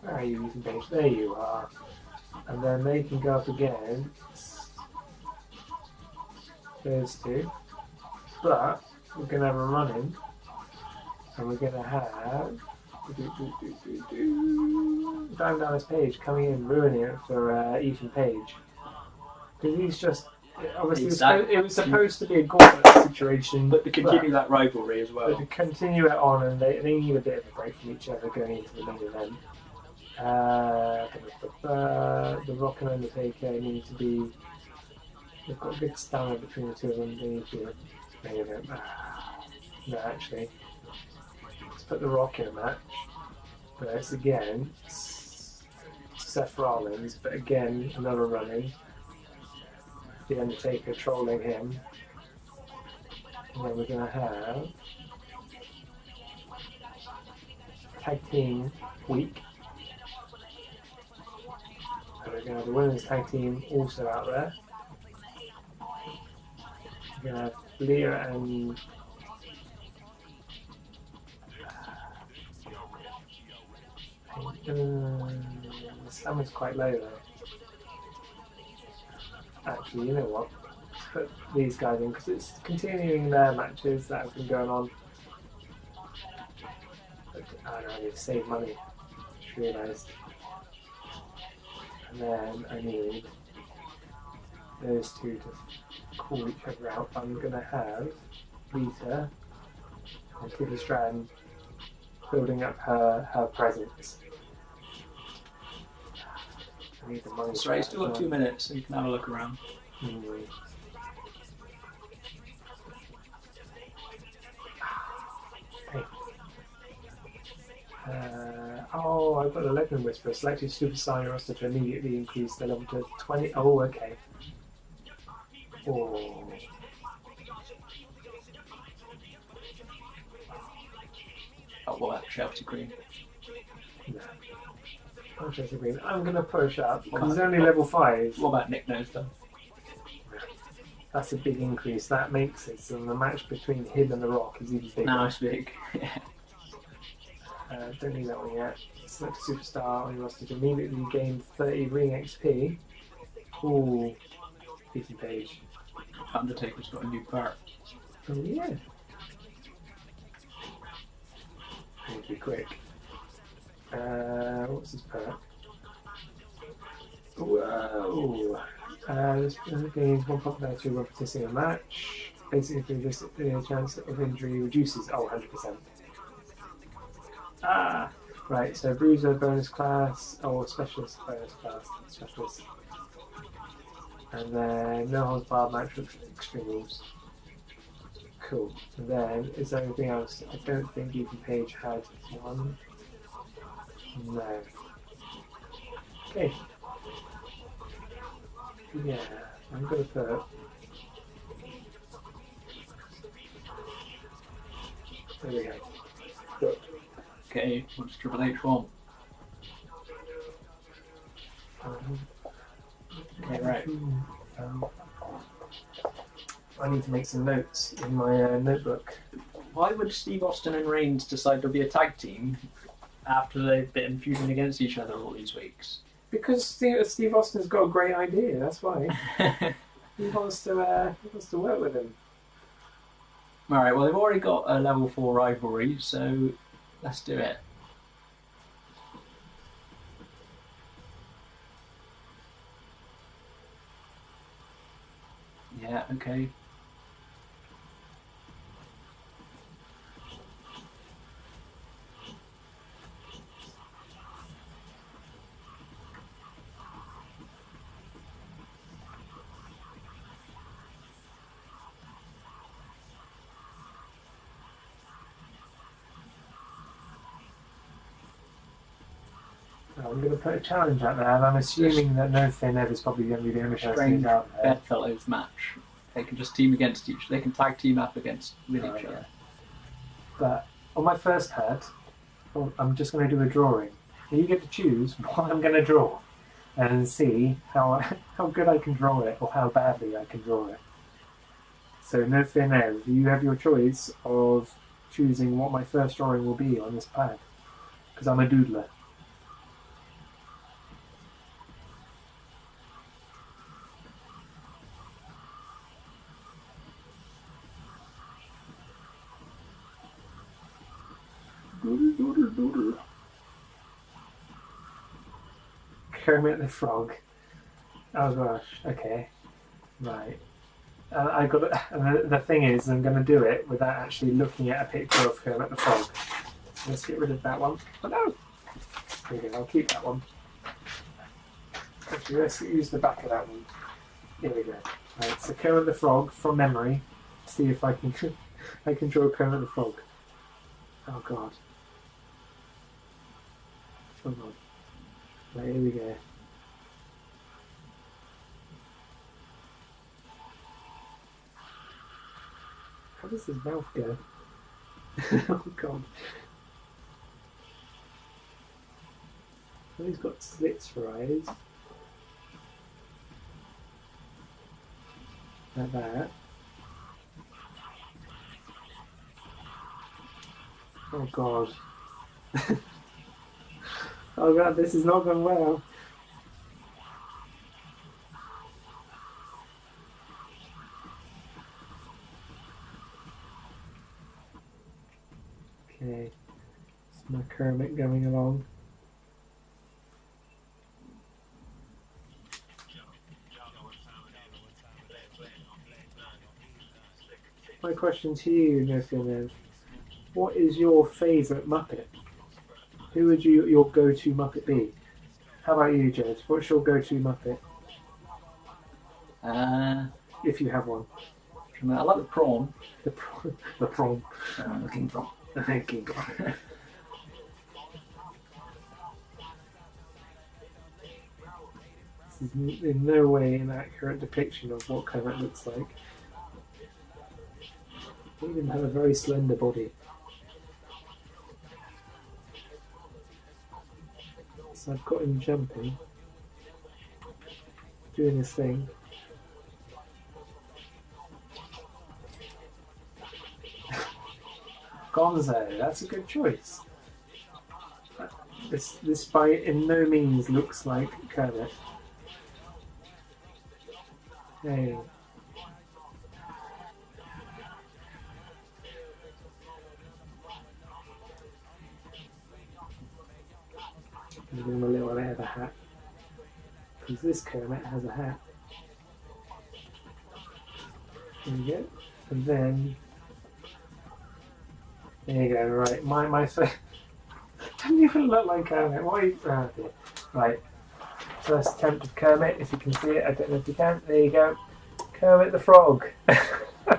Where are you, Ethan Page? There you are. And then they can go up against those two. But we're going to have a run-in. And we're going to have... Diamond Dallas Page coming in, ruining it for Ethan Page. Because he's just... Obviously, it was supposed to be a gauntlet situation. But to continue that rivalry as well. But to continue it on, and they need a bit of a break from each other going into the main event. The Rock and Undertaker need to be... They've got a good stamina between the two of them. They need to be main event. No, actually. put The Rock in a match, but it's against Seth Rollins, but again, another running. The Undertaker trolling him. And then we're going to have Tag Team Week. And we're going to have the Women's Tag Team also out there. We're going to have Leah and the stamina's quite low though. Actually, you know what? Put these guys in because it's continuing their matches that have been going on. But I don't know, I need to save money. Just realised. And then I need those two to call each other out. I'm going to have Lita and Tiffany Stratton building up her presence. I need the money. That's right, you still got 2 minutes, so you can have a look around. Hey. Oh, I've got a Legend Whisperer. Select your Superstar your roster to immediately increase the level to 20. Oh, okay. Oh. Oh, what, Chelsea Green? No. I'm Chelsea Green. I'm going to push up because What it's about- only level 5. What about Nick Nose, though? That's a big increase. That makes it so the match between him and The Rock is even bigger. Now it's big. Don't need that one yet. Select a Superstar on your roster to immediately gain 30 ring XP. Ooh. Ethan Page. Undertaker's got a new part. Oh, yeah. I need to be quick. What's his perk? Whoa! This gains 1 popularity when participating in a match. Basically, just the chance of injury reduces. Oh, 100%. Ah! Right, so Bruiser bonus class, or Specialist bonus class. Specialist. And then no holds barred match with Extreme Rules. Cool. And then, is there anything else? I don't think Ethan Page had one. No. Okay. Yeah, I'm gonna put. There we go. Good. Okay, what's Triple H want? Okay, right. I need to make some notes in my notebook. Why would Steve Austin and Reigns decide to be a tag team after they've been feuding against each other all these weeks? Because Steve Austin's got a great idea. That's why he wants to work with him. Alright, well they've already got a level 4 rivalry, so let's do it. Yeah, okay. I'm going to put a challenge out there, and I'm assuming that No Finn Ev is probably going to be the only person Strange who's out there. bedfellows match. They can just team against each. They can tag team up against with Oh, each yeah. other. But on my first pad, I'm just going to do a drawing. You get to choose what I'm going to draw, and see how good I can draw it or how badly I can draw it. So No Finn Ev, you have your choice of choosing what my first drawing will be on this pad, because I'm a doodler. Kermit the Frog. Oh gosh, okay. Right. I got it. And the thing is, I'm going to do it without actually looking at a picture of Kermit the Frog. Let's get rid of that one. Oh no! There we go, I'll keep that one. Actually, let's use the back of that one. Here we go. Right, so Kermit the Frog from memory. See if I can I can draw Kermit the Frog. Oh god. Oh god. Right, here we go. How does his mouth go? Oh god. Well, he's got slits for eyes. Like that. Oh god. Oh god, this is not going well. Okay, it's my Kermit going along. My question to you, Nofilman, what is your favourite Muppet? Who would your go-to Muppet be? How about you, Jed? What's your go-to Muppet? If you have one. I like the prawn. The prawn. The prawn. The king prawn. The king prawn. This is in no way an accurate depiction of what Kermit looks like. He even had a very slender body. So I've got him jumping, doing his thing. Gonzo, that's a good choice. This by in no means looks like Kermit. Hey. Give him a little bit of a hat. Because this Kermit has a hat. There you go. And then there you go, right. My face doesn't even look like Kermit. Why? Oh dear. Right. First attempt of Kermit, if you can see it. I don't know if you can. There you go. Kermit the Frog. I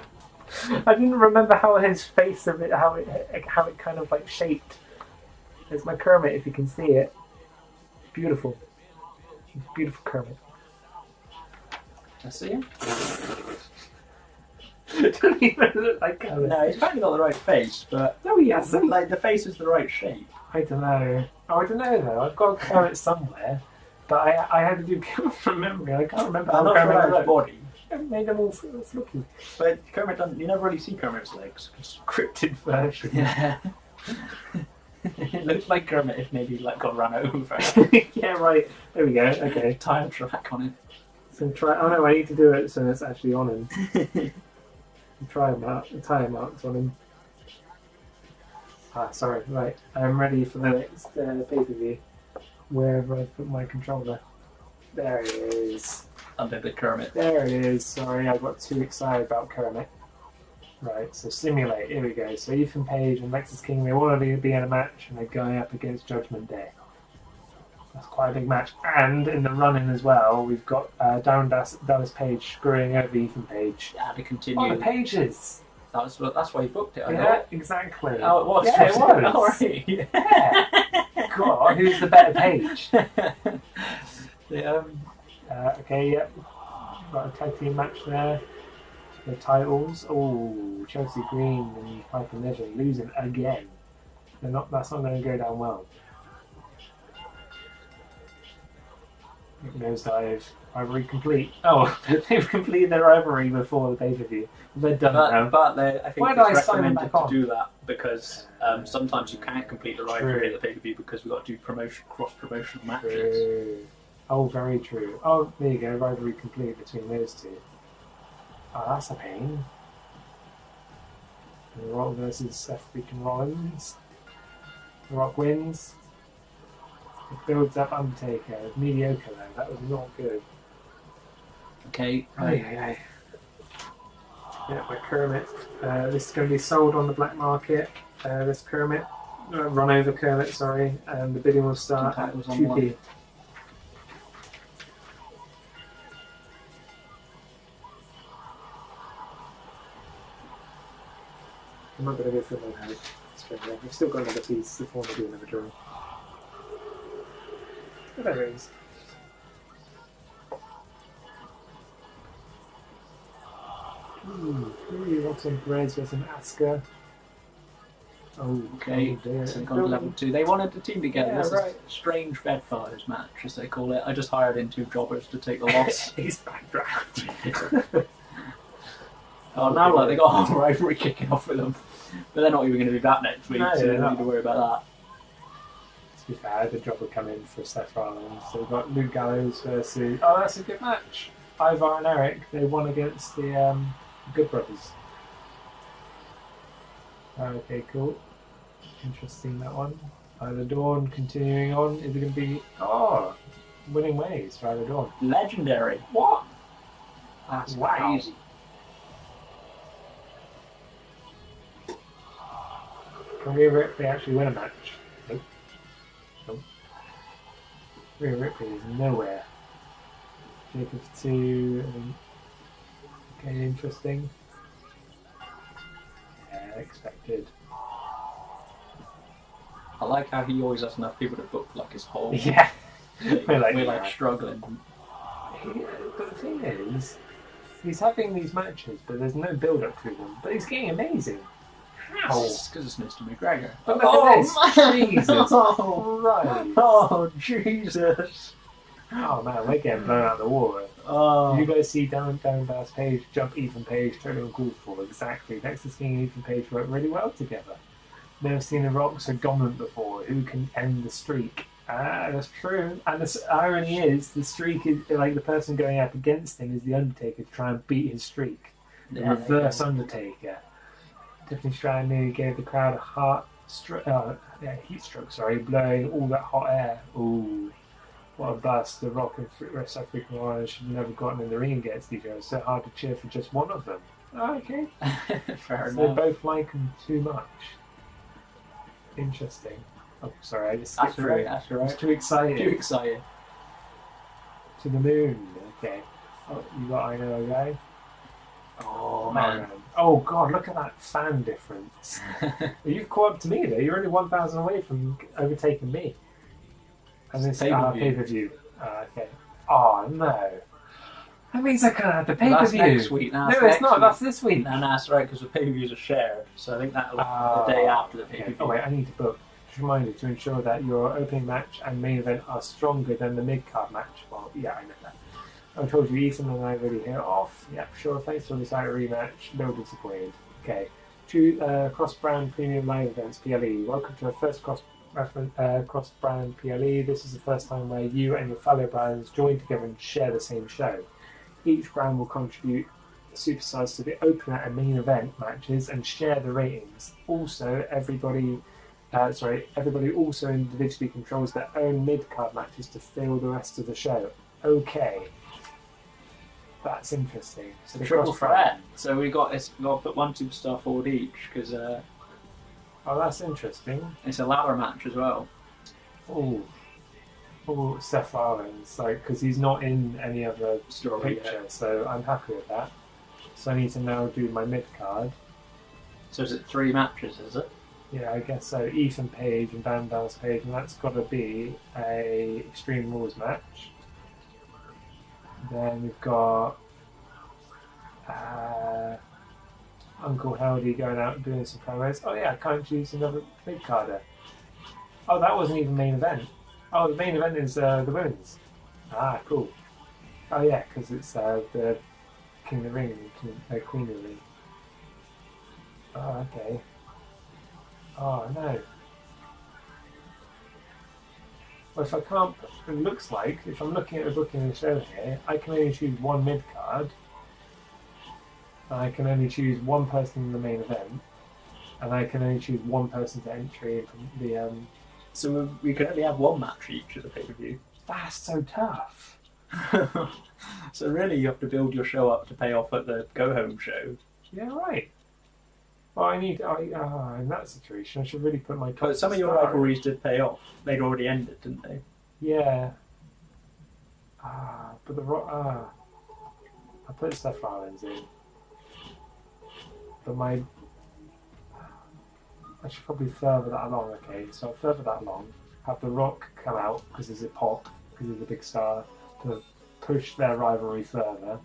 didn't remember how his face of it, how it kind of like shaped. There's my Kermit, if you can see it. Beautiful. Beautiful Kermit. I see him. Don't even look like Kermit. No, he's probably got the right face, but No, he hasn't. like the face is the right shape. I don't know. Oh, I don't know though. I've got Kermit somewhere, but I had to do from memory. I can't remember I'm how not sure Kermit about his looked. body, It made them all fluky. but Kermit doesn't. You never really see Kermit's legs. Scripted version. Yeah. It looks like Kermit if maybe like got run over. Yeah, right. There we go. Okay. Tire track on him. So try. Oh no, I need to do it so it's actually on him. Tire marks on him. Ah, sorry. Right. I'm ready for the next pay-per-view. Wherever I put my controller. There it is. Under the Kermit. There it is. Sorry, I got too excited about Kermit. Right, so simulate. Here we go. So Ethan Page and Lexus King, they want to be in a match and they're going up against Judgment Day. That's quite a big match. And in the run-in as well, we've got Dallas Page screwing over Ethan Page. Yeah, to continue. Oh, the Pages! That's why he booked it. I Yeah, know. exactly. Oh, it was. Yeah, it was. Oh, right. Yeah. God, who's the better Page? Yeah. Okay, yep. Got a tag team match there. The titles. Oh, Chelsea Green and Piper Niven losing again. That's not going to go down well. Nosedive. Rivalry complete. Oh, they've completed their rivalry before the pay-per-view. They're done now. But I think Why did I it's sign them recommended back to on? do that because sometimes you can't complete the rivalry at the pay-per-view because we've got to do cross-promotional matches. True. Oh, very true. Oh, there you go. Rivalry complete between those two. Oh, that's a pain. The Rock versus Seth freaking Rollins. The Rock wins. It builds up Undertaker. Mediocre though. That was not good. Okay. Right. Yeah, my Kermit. This is going to be sold on the black market. This Kermit. Run over Kermit, sorry. And the bidding will start at 2p. I'm not going to go for no head. We've still got another piece if I want to do another draw. Whatever it is. Ooh, lots of breads with some Asker. Oh, Okay, dear. so they've gone to level 2. They wanted a team together. Yeah, This right. is strange bedfathers match, as they call it. I just hired in 2 jobbers to take the loss. He's background. Oh, now like they got a whole rivalry kicking off with them, but they're not even going to be back next week, No, so you they're don't not. need to worry about To be fair, the job will come in for Seth Rollins. So we've got Luke Gallows versus. Oh, that's a good match. Ivar and Eric, they won against the Good Brothers. Okay, cool. Interesting, that one. Ryder Dawn continuing on. Is it going to be. Oh! Winning ways, Ryder Dawn. that. Legendary. What? That's Wow. crazy. Can Rhea Ripley actually win a match? Nope. Nope. Rhea Ripley is nowhere. Jacob 2. Okay, interesting. Yeah, expected. I like how he always has enough people to book like his whole. Yeah. We're like, like struggling. But the thing is, he's having these matches, but there's no build up to them. But he's getting amazing. How? Because it's Mr. McGregor. But look at this. Jesus Oh, Christ. oh, Jesus. Oh man, we're getting blown out of the water. Oh. Did you guys see Darren Bass Page jump Ethan Page totally uncalled for? Exactly. Nexus King and Ethan Page work really well together. Never seen the Rock so dominant before. Who can end the streak? Ah, that's true. And the irony is, the streak is like the person going up against him is the Undertaker to try and beat his streak. The Yeah, reverse Undertaker. Tiffany Stratton nearly gave the crowd a heat stroke. Sorry, blowing all that hot air. Ooh. What a bust. The Rock and South African Warriors should have never gotten in the ring against each other. It's so hard to cheer for just one of them. Oh, okay. Fair So they enough. both like him too much. Interesting. Oh, sorry, I just skipped That's right, through. that's I was right. too excited. Too excited. To the moon. Okay. Oh, you got I know a guy? Oh, man. Oh, God, look at that fan difference. You've caught up to me, though. You're only 1,000 away from overtaking me. And it's pay-per-view. Okay. Oh, no. That means I can't have the Well, that's pay-per-view. next week. No, No, that's it's next not. week. That's this week. No, that's right, because the pay-per-views are shared, so I think that'll be the day after the Okay. pay-per-view. Oh, wait, I need to book. Just a reminder to ensure that your opening match and main event are stronger than the mid-card match. Well, yeah, I know that. I told you, Ethan and I already hit it off. Yep, sure. Thanks for the site rematch. No disappointed. Okay. Choose cross-brand premium live events, PLE. Welcome to our first cross-brand PLE. This is the first time where you and your fellow brands join together and share the same show. Each brand will contribute superstars to the opener and main event matches and share the ratings. Also, everybody also individually controls their own mid-card matches to fill the rest of the show. Okay. That's interesting. So the triple threat. So we got to put one superstar forward each, because Oh, that's interesting. it's a ladder match as well. Oh, Seth Rollins, because he's not in any other Story, picture, so I'm happy with that. So I need to now do my mid card. So is it 3 matches, is it? Yeah, I guess so. Ethan Page and Van Dallas Page, and that's got to be a Extreme Rules match. Then we've got Uncle Howdy going out and doing some promos. Oh yeah, I can't choose another mid carder. Oh, that wasn't even main event. Oh, the main event is the women's. Ah, cool. Oh yeah, because it's the King of the Ring and Queen of the Ring. Oh, okay. Oh no. Well, if I can't, it looks like, if I'm looking at the booking of the show here, I can only choose one mid card. And I can only choose one person in the main event. And I can only choose one person to entry from the. So we can only have 1 match each at the pay-per-view. That's so tough. So really you have to build your show up to pay off at the go-home show. Yeah, right. Well, in that situation, I should really put my. But some of your rivalries did pay off. They'd already ended, didn't they? Yeah. But I put Seth Rollins in. But I should probably further that along. Okay, so I'll further that along. Have The Rock come out because there's a pop. because he's a big star, to push their rivalry further.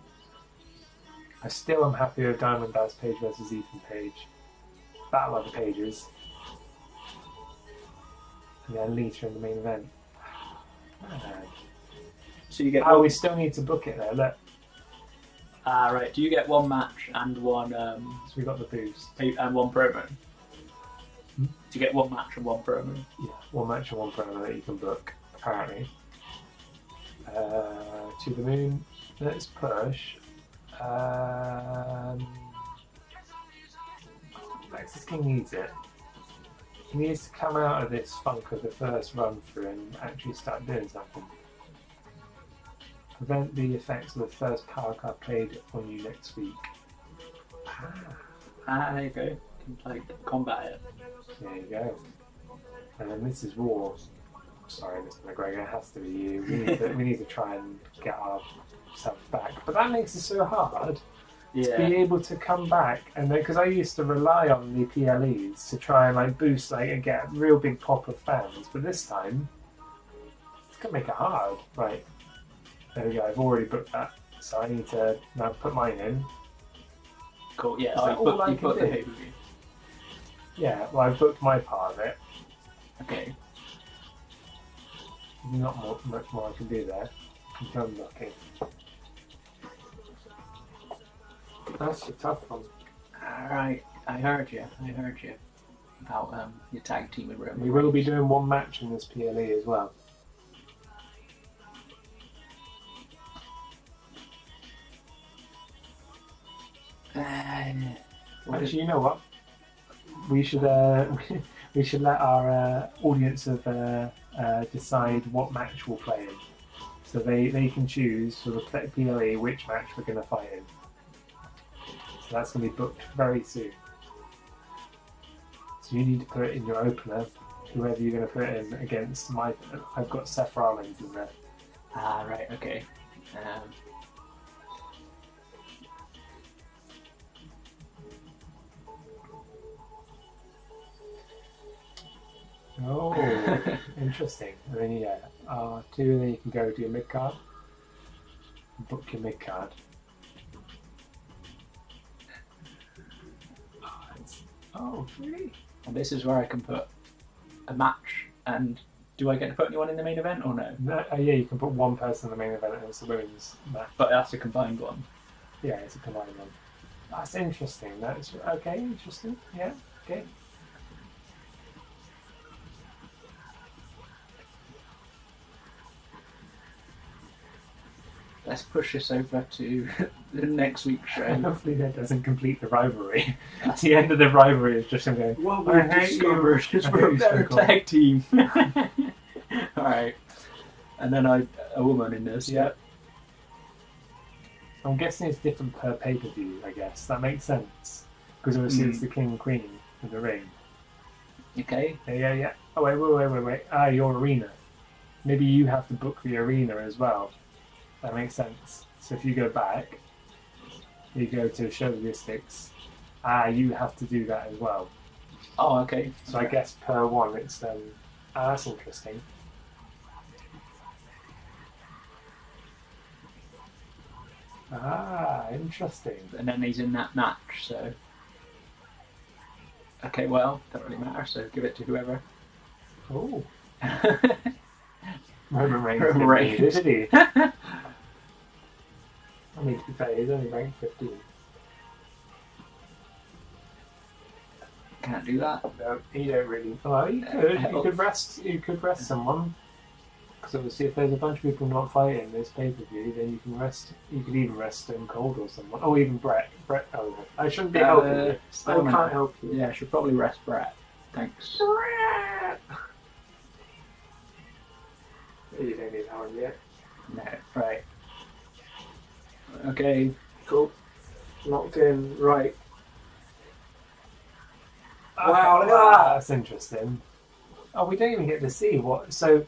I still am happy with Diamond Dallas Page versus Ethan Page. Battle of the Pages. And then Lita in the main event. Man. So you get. We still need to book it there. Look. Right. Do you get one match and one? So we got the boost and one promo. Do you get one match and one promo? Yeah, one match and one promo that you can book. Apparently. To the moon. Let's push. Nexus King needs it. He needs to come out of this funk of the first run through and actually start doing something. Prevent the effects of the first power card played on you next week. There you go. You can like combat it. There you go. And then this is War. Sorry, Mr. McGregor, it has to be you. We need to try and get ourselves back. But that makes it so hard to be able to come back. And because I used to rely on the PLEs to try and like boost and get a real big pop of fans. But this time, it's going to make it hard. Right. There we go. I've already booked that. So I need to now put mine in. Cool, yeah. So You booked the pay-per-view. Yeah, well, I've booked my part of it. Okay. Not much more I can do there. Confirm booking. That's a tough one. Alright, I heard you about your tag team with Roman. We will be doing one match in this PLE as well. Actually, you know what? We should we should let our audience of decide what match we'll play in, so they can choose for the PLE which match we're going to fight in. So that's going to be booked very soon. So you need to put it in your opener, whoever you're going to put in against. I've got Seth Rollins in there. Right, okay. Oh, interesting. I mean, yeah. Two, then you can go to your mid card. Book your mid card. Oh, really? And this is where I can put a match. And do I get to put anyone in the main event or no? No, yeah, you can put one person in the main event and it's a women's match. But that's a combined one. Yeah, it's a combined one. That's interesting. That's okay. Interesting. Yeah. Okay. Let's push this over to the next week's show. Hopefully that doesn't complete the rivalry. At the end of the rivalry is just him going, well, we discovered we're a better tag team. Alright. And then a woman in this. Yeah. I'm guessing it's different per pay-per-view, I guess. That makes sense. Because obviously it's the king and queen in the ring. Okay. Yeah. Oh, wait. Your arena. Maybe you have to book the arena as well. That makes sense. So if you go back, you go to show logistics, you have to do that as well. Oh, okay. So I guess per one it's that's interesting. Interesting. And then he's in that match, so okay, well, don't really matter, so give it to whoever. Oh. Roman Reigns. Did he? I mean, to be fair, he's only ranked 15. Can't do that. No, you don't really. Well, you could. You could rest. You could rest someone. Because obviously, if there's a bunch of people not fighting this pay-per-view, then you can rest. You could even rest Stone Cold or someone, or even Brett. Oh, I shouldn't be helping you. I can't help you. Yeah, I should probably rest Brett. Thanks. Brett. You don't need that one yet. No, right. Okay. Cool. Locked in. Right. Wow, look at that. That's interesting. Oh, we don't even get to see what. So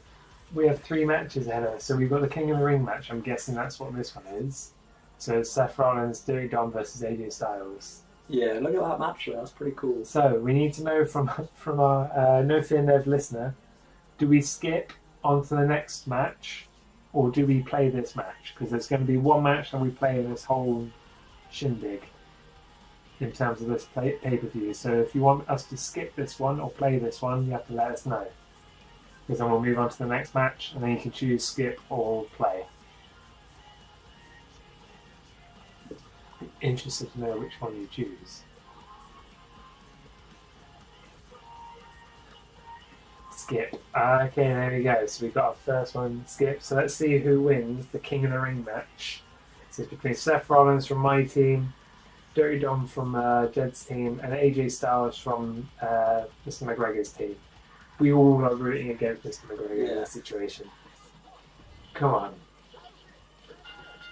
we have 3 matches ahead of us. So we've got the King of the Ring match. I'm guessing that's what this one is. So it's Seth Rollins, Derek Don versus AJ Styles. Yeah, look at that match there. That's pretty cool. So we need to know from our No Fear Nev listener, do we skip on to the next match, or do we play this match? Because there's going to be one match that we play in this whole shindig in terms of this pay-per-view. So if you want us to skip this one or play this one, you have to let us know. Because then we'll move on to the next match, and then you can choose skip or play. Interested to know which one you choose. Skip. Okay, there we go. So we've got our first one, skip. So let's see who wins the King of the Ring match. So it's between Seth Rollins from my team, Dirty Dom from Jed's team, and AJ Styles from Mr. McGregor's team. We all are rooting against Mr. McGregor in this situation. Come on.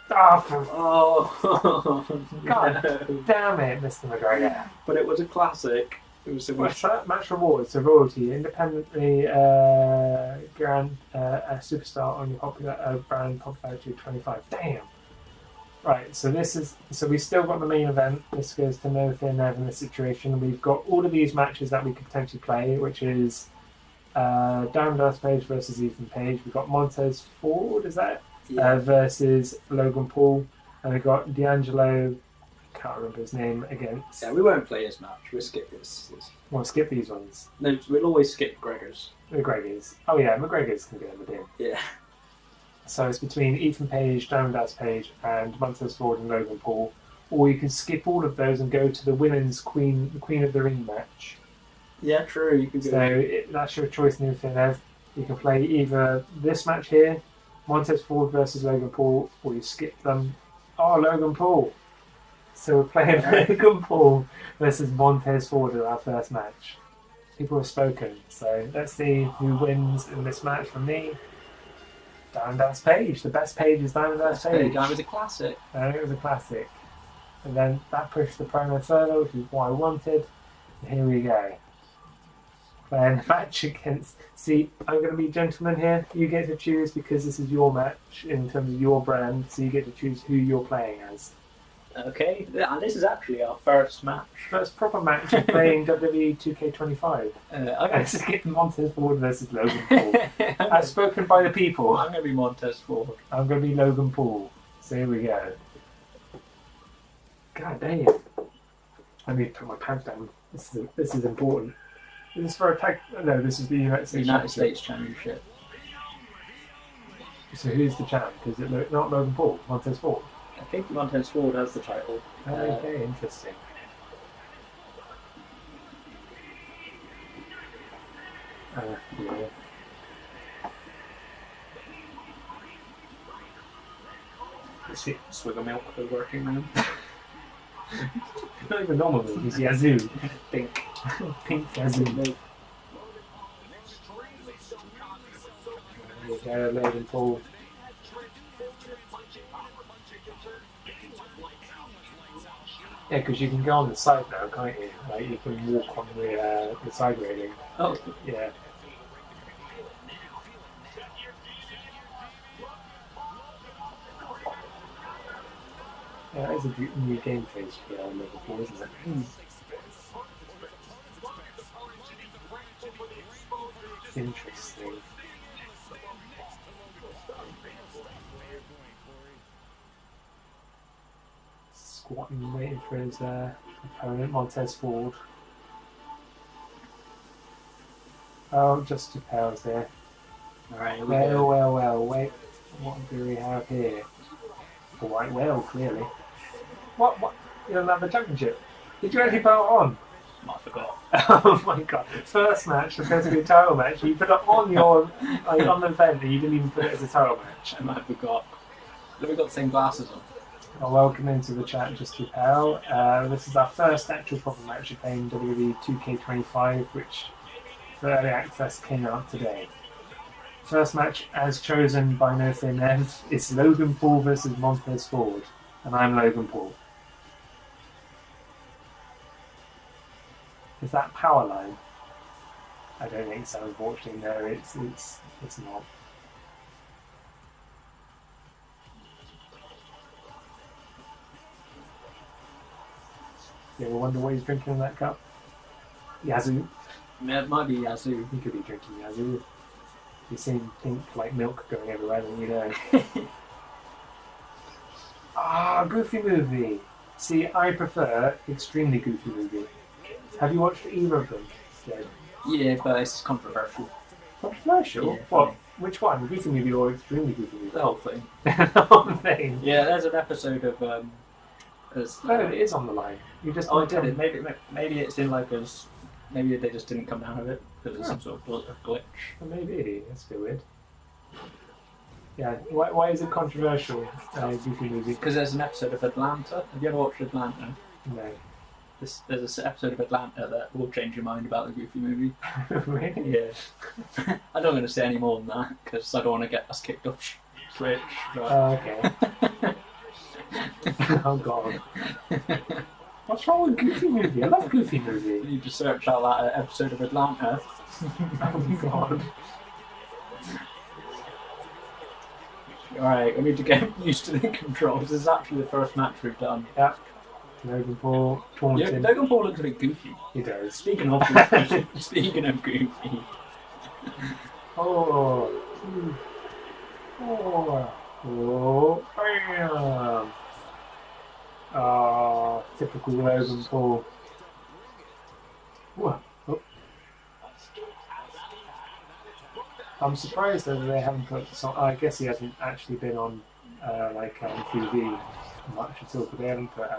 Oh, God damn it, Mr. McGregor. But it was a classic. It was match rewards, so royalty, independently grand superstar on your popular brand popularity 25. Damn. Right, so we've still got the main event. This goes to no thin air in this situation. We've got all of these matches that we could potentially play, which is Diamond Page versus Ethan Page. We've got Montez Ford, is that? Yeah. Versus Logan Paul. And we've got D'Angelo, can't remember his name, against... Yeah, we won't play his match. We'll skip this. We'll skip these ones. No, we'll always skip McGregor's. McGregor's. Oh yeah, McGregor's can go in the bin. Yeah. So it's between Ethan Page, Diamond Page, and Montez Ford and Logan Paul. Or you can skip all of those and go to the women's Queen of the Ring match. Yeah, true. You can do that's your choice, Newfoundland. You can play either this match here, Montez Ford versus Logan Paul, or you skip them. Oh, Logan Paul. So we're playing Logan Paul versus Montez Ford in our first match. People have spoken, so let's see who wins in this match from me. Diamond Page. The best page is Diamond Page. That was a classic. It was a classic. And then that pushed the promo further, which is what I wanted. And here we go. Playing the match against... See, I'm going to be gentleman here. You get to choose because this is your match in terms of your brand, so you get to choose who you're playing as. Okay, and this is actually our first match. First proper match of playing WWE 2K25. Okay. Let's skip Montez Ford versus Logan Paul. As spoken by the people. I'm going to be Montez Ford. I'm going to be Logan Paul. So here we go. God damn. I need to put my pants down. This is important. Is this for a tag? No, this is the United States Championship. So who's the champ? Is it not Logan Paul? Montez Ford? I think Montez Ford has the title. Okay, interesting. Yeah. Swig of milk for the working man. Not even normal milk, it's Yazoo. Pink. Pink Yazoo milk. There you go, Logan Paul. Yeah, because you can go on the side now, can't you? Like you can walk on the side railing. Oh, yeah. Yeah, that is a new game phase for Liverpool, isn't it? Interesting. Squatting, waiting for his opponent, Montez Ford. Oh, just 2 pounds there. Alright, well, wait. What do we have here? A white whale, clearly. What? You don't have the championship? Did you actually put it on? I forgot. Oh my god. First match, supposed to be a title match, you put it on your, on the event and you didn't even put it as a title match. I might have forgot. Have we got the same glasses on? Well, welcome into the chat, Just to Pal. This is our first actual proper match of playing WWE 2K25, which for early access came out today. First match, as chosen by No Fear Nev, is Logan Paul versus Montez Ford, and I'm Logan Paul. Is that power line? I don't think so, unfortunately. No, it's not. You ever wonder what he's drinking in that cup? Yazoo. Yeah, it might be Yazoo. He could be drinking Yazoo. You see pink like milk going everywhere, then you know. Goofy movie. See, I prefer extremely goofy movie. Have you watched either of them? Yeah, but it's controversial. Controversial? Yeah, What? funny. Which one? Goofy movie or extremely goofy movie? The whole thing. The whole thing. Yeah, there's an episode of No, it is on the line. You just Oh, I did it. Maybe it's in like as maybe they just didn't come down with it because it's some sort of glitch. Maybe that's a bit weird. Yeah. Why is it controversial? Goofy movie. Because there's an episode of Atlanta. Have you ever watched Atlanta? No. There's an episode of Atlanta that will change your mind about the Goofy movie. Really? Yeah. I'm not going to say any more than that because I don't want to get us kicked off Twitch. But... Okay. Oh god. What's wrong with Goofy movie? I love Goofy movie. You need to search out that episode of Atlanta. Oh god. Alright, we need to get used to the controls. This is actually the first match we've done. Yeah. Logan Paul taunting. Yeah, Logan Paul looks a bit goofy. He does. Speaking of goofy, speaking of goofy. Oh. Oh. Oh. Bam. Oh, typical Logan Paul. Whoa. Oh. I'm surprised that they haven't put some. I guess he hasn't actually been on TV much at all, but they haven't put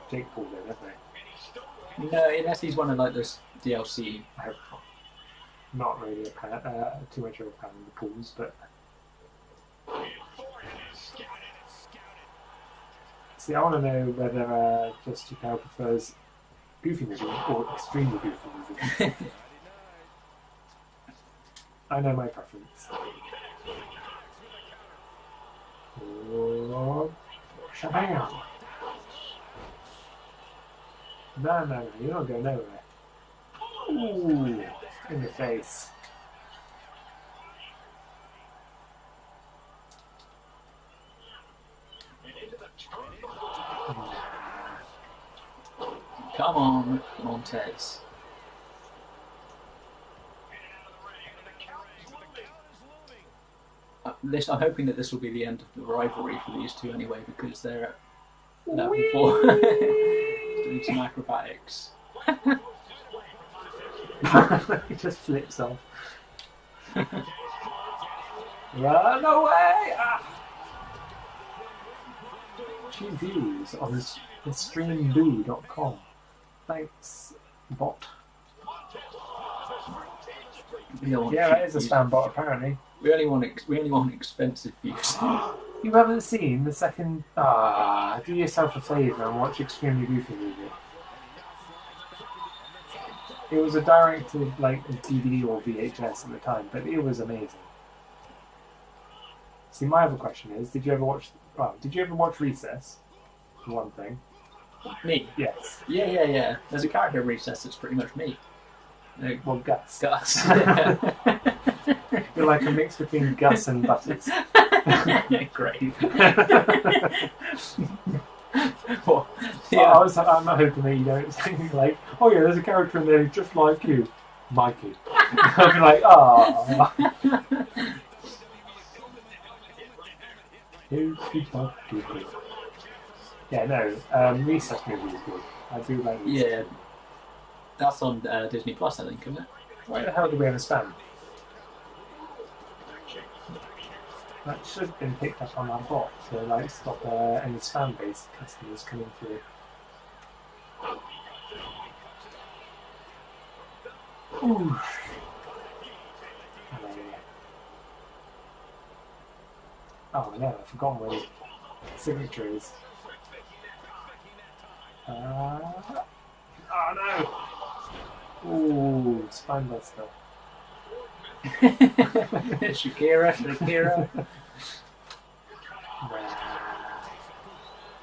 Jake Paul in, have they? No, unless he's one of like this DLC. I hope not. Not really too much of a fan of the Pauls, but. See, I want to know whether Just Chappelle prefers Goofy movie or extremely Goofy movie. I know my preference. Oh, shabam! No, you're not going nowhere. Ooh, in the face. Come on, Montez. I'm hoping that this will be the end of the rivalry for these two anyway, because they're at level 4. Doing some acrobatics. He just flips off. Run away! Two views on streamboo.com. Thanks, bot. Yeah, that is a spam bot apparently. We only want expensive views. You haven't seen the second. Do yourself a favour and watch Extremely Goofy Movie. It was a directed like a DVD or VHS at the time, but it was amazing. See, my other question is: Did you ever watch Recess? For one thing. Me? Yes. Yeah. There's a character in Recess that's pretty much me. Well, Gus. Gus. Yeah. You're like a mix between Gus and Butters. Great. Well, yeah. I'm not hoping that you don't think like, oh yeah, there's a character in there just like you, Mikey. I'll be like, ah. Yeah, no. Recess movie is good. I do like. Recess. Yeah. That's on Disney Plus, I think, isn't it? Why the hell do we have a spam? That should have been picked up on our bot to like stop any spam-based customers coming through. Ooh. Oh no, I've forgotten where the signature is. Oh no! Ooh, Spinebuster. Shakira.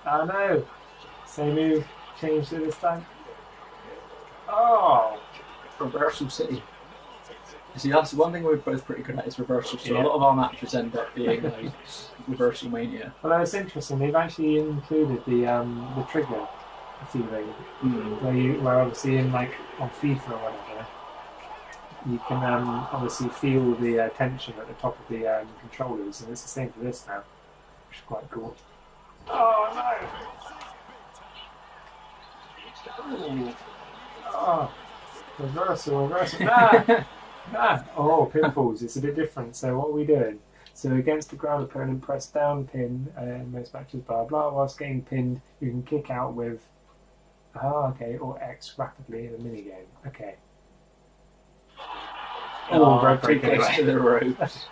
Oh no! Same move, changed it this time. Oh! Reversal City. See, that's one thing we're both pretty good at is reversal. So yeah. A lot of our matches end up being like reversal mania. Well, it's interesting. They've actually included the trigger feeling, where obviously in like on FIFA or whatever, you can obviously feel the tension at the top of the controllers, and it's the same for this now, which is quite cool. Oh no! Ooh. Oh, reversal. Oh, pinfalls. It's a bit different. So what are we doing? So against the ground opponent, press down pin in most matches, blah blah. Whilst getting pinned, you can kick out with or X rapidly in a minigame. Okay. Oh, very too close anyway. to the ropes.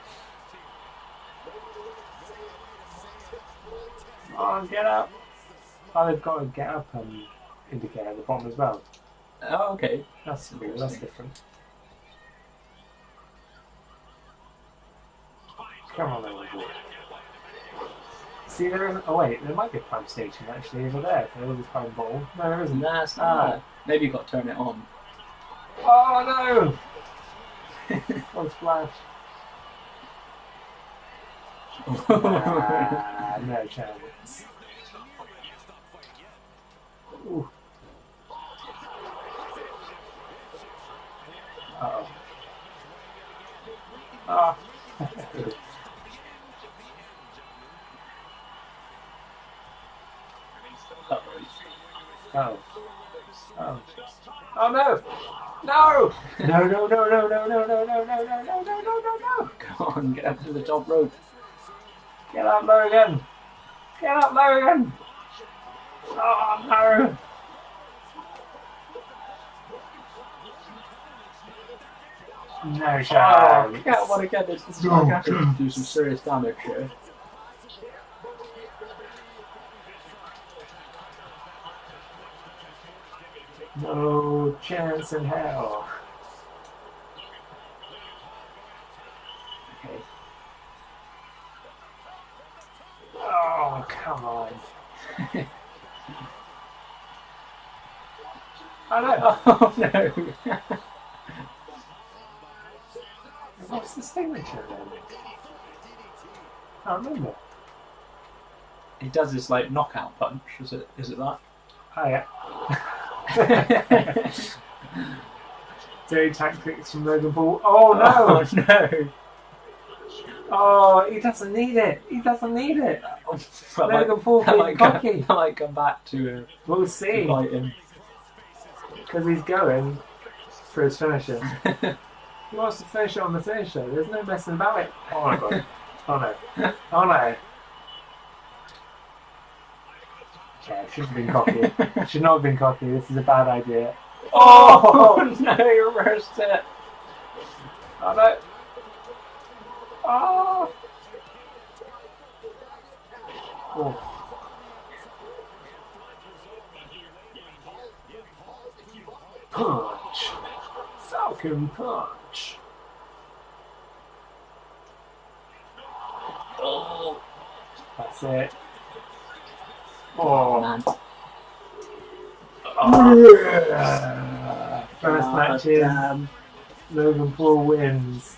Come on, get up! Oh, they've got a get up indicator at the bottom as well. Oh, okay. That's cool. That's different. Come on, then. See, there isn't. Oh wait, there might be a prime station actually over there. If there is a prime ball. No, there isn't. Nah, it's not. Maybe you've got to turn it on. Oh no! One splash. No chance. Ooh. Uh-oh. Ah. Oh. Oh. Oh no! No! No! Come on, get up to the top rope. Get up, Logan! Get up, Logan! Oh no! No chance! Yeah, well again, this is like I can do some serious damage here. No chance in hell. Okay. Oh, come on. Oh no! Oh no! What's the signature then? I can't remember. He does this like knockout punch. Is it that? Oh yeah. Dirty tactics from Logan Paul. Oh no! Oh no! Oh, he doesn't need it. He doesn't need it. Logan Paul being cocky. I might come back to We'll see. fight him. Because he's going for his finisher. He wants to finish it on the finisher. There's no messing about it. Oh my god. Oh no. Oh no. Yeah, should have been cocky. Should not have been cocky. This is a bad idea. Oh no! He reversed it. Oh no. Oh. Oh. Punch. Falcon punch. Oh, That's it. Oh. man. First match in. Logan Paul wins.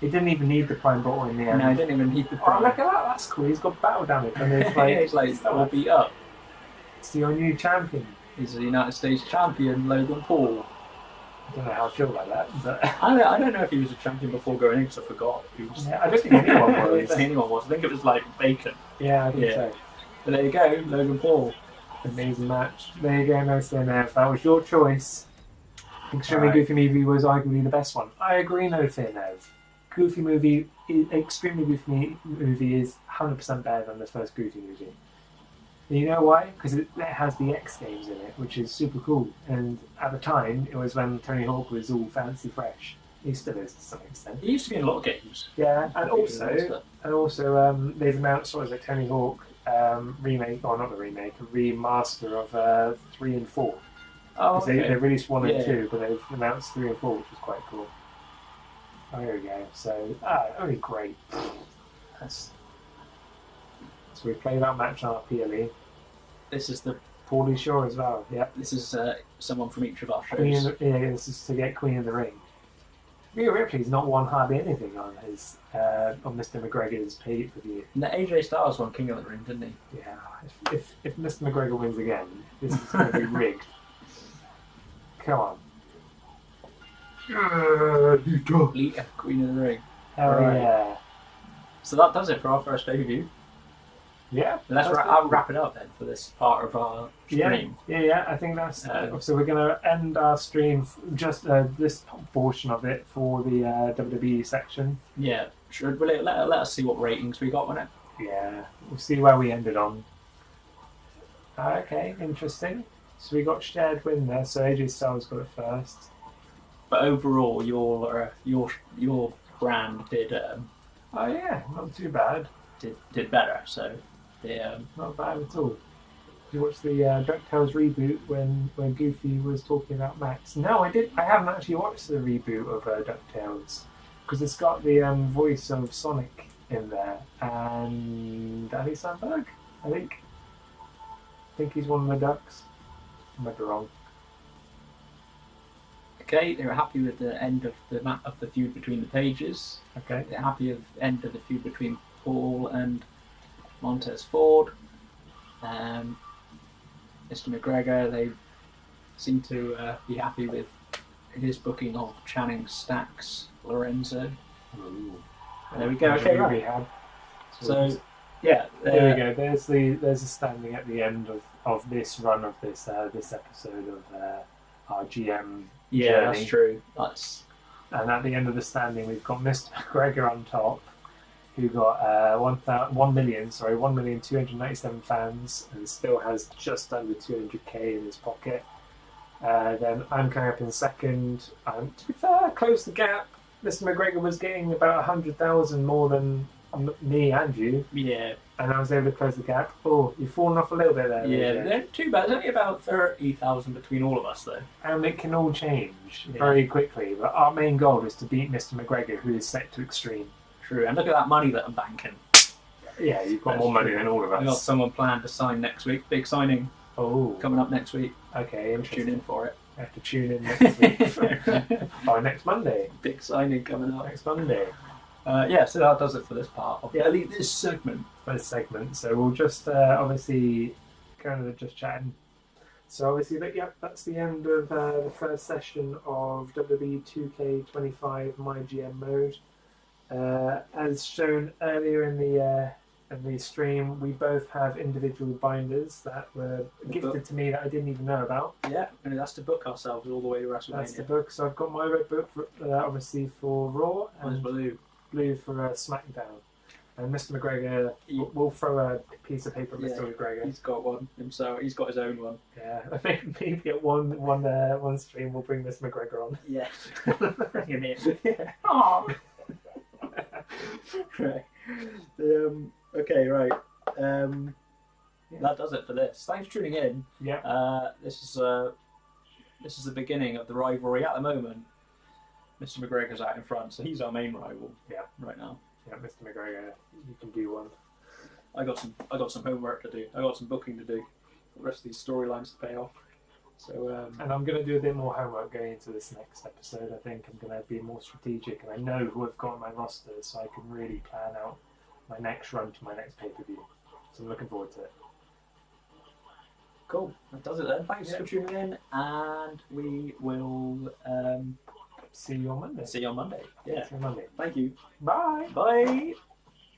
He didn't even need the prime bottle in the end. No, I didn't even need the Oh, prime. look at that. That's cool. He's got battle damage. And it's like, He's like all beat up. it's your new champion. He's the United States champion, Logan Paul. I don't know how I feel about that, but I don't know if he was a champion before going in because I forgot. He was, yeah, I don't think anyone I don't was. think anyone was. I think it was like Bacon. Yeah, I think Yeah. so. But there you go, Logan Paul. Amazing match. There you go, no Fear. That was your choice. Extremely Alright. Goofy Movie was arguably the best one. I agree, no Fear. Goofy Movie, Extremely Goofy Movie is 100% better than the first Goofy movie. And you know why? Because it has the X Games in it, which is super cool. And at the time, it was when Tony Hawk was all fancy fresh. He still is to some extent. He used to be in a lot of games. Yeah, and also they've announced what is it, Tony Hawk remake, or not the remake, a remaster of 3 and 4. Oh, They released 1 and Yeah. 2, but they've announced 3 and 4, which was quite cool. Oh, here we go. So, only great. That's, So we play that match on our PLE. this is the Paulie Shaw as well. Yep. this is someone from each of our Queen shows. this is to get Queen in the Ring. Rhea Ripley's not won hardly anything on his on Mr. McGregor's pay-per-view. And the AJ Styles won King of the Ring, didn't he? Yeah. If Mr. McGregor wins again, this is going to be rigged. Come on. Lita, Queen of the Ring. Hell Right. yeah. So that does it for our first pay-per-view. Yeah. Let's I'll wrap it up then for this part of our stream. Yeah. I think that's. So we're going to end our stream, just this portion of it, for the WWE section. Yeah. Should we let us see what ratings we got on it? Yeah. We'll see where we ended on. Okay, interesting. So we got shared win there. So AJ Styles got it first. But overall, your brand did Oh yeah, not too bad. did better. So the Not bad at all. You watched the DuckTales reboot when Goofy was talking about Max? No, I did. I haven't actually watched the reboot of DuckTales because it's got the voice of Sonic in there and Danny Sandberg. I think he's one of the ducks. I might be wrong. okay, they were happy with the end of the feud between the Pages. Okay. They're happy with the end of the feud between Paul and Montez Ford. Mr. McGregor, they seem to be happy with his booking of Channing Stacks Lorenzo. Ooh. There we go. Okay, right. Rehab. So yeah, There we go. There's a standing at the end of this run of this episode of our GM yeah, journey. that's true. And at the end of the standing, we've got Mr. McGregor on top, who got 1,297 fans and still has just under 200k in his pocket. Then I'm coming up in second. To be fair, close the gap. Mr. McGregor was getting about 100,000 more than me and you, Yeah, and I was able to close the gap. Oh, you've fallen off a little bit there. yeah, AJ. they're too bad. There's only about 30,000 between all of us, though. And it can all change Yeah. very quickly. But our main goal is to beat Mr. McGregor, who is set to extreme. True, and look at that money that I'm banking. Yeah, you've got That's more money true. than all of I've got us. someone planned to sign next week. Big signing Oh, coming up next week. okay, interesting. Tune in for it. I have to tune in next week. Oh, next Monday. Big signing coming up. Next Monday. Yeah, so that does it for this part of Yeah. at least this segment. For this segment. So we'll just obviously kind of just chatting. So obviously, that's the end of the first session of WWE 2K25 MyGM Mode. As shown earlier in the stream, we both have individual binders that were gifted to me that I didn't even know about. Yeah, and that's to book ourselves all the way to That's the WrestleMania. book. So I've got my red book, obviously for Raw, Mine's and blue. blue for SmackDown. And Mr. McGregor, we'll throw a piece of paper at Mr. McGregor. He's got one himself. He's got his own one. Yeah, maybe at one stream we'll bring Mr. McGregor on. Yeah. Bring him in. Yeah. Aww. Right. Okay, right. That does it for this. Thanks for tuning in. Yeah. This is the beginning of the rivalry at the moment. Mr. McGregor's out in front, so he's our main rival. Yeah. Right now. Yeah, Mr. McGregor, you can do one. I got some homework to do. I got some booking to do. The rest of these storylines to pay off. So And I'm going to do a bit more homework going into this next episode. I think I'm going to be more strategic, and I know who I've got on my roster, so I can really plan out my next run to my next pay-per-view. So I'm looking forward to it. cool. That does it then. Thanks for tuning in, and we will See you on Monday. see you on Monday. Yeah. See you on Monday. Thank you. Bye. Bye.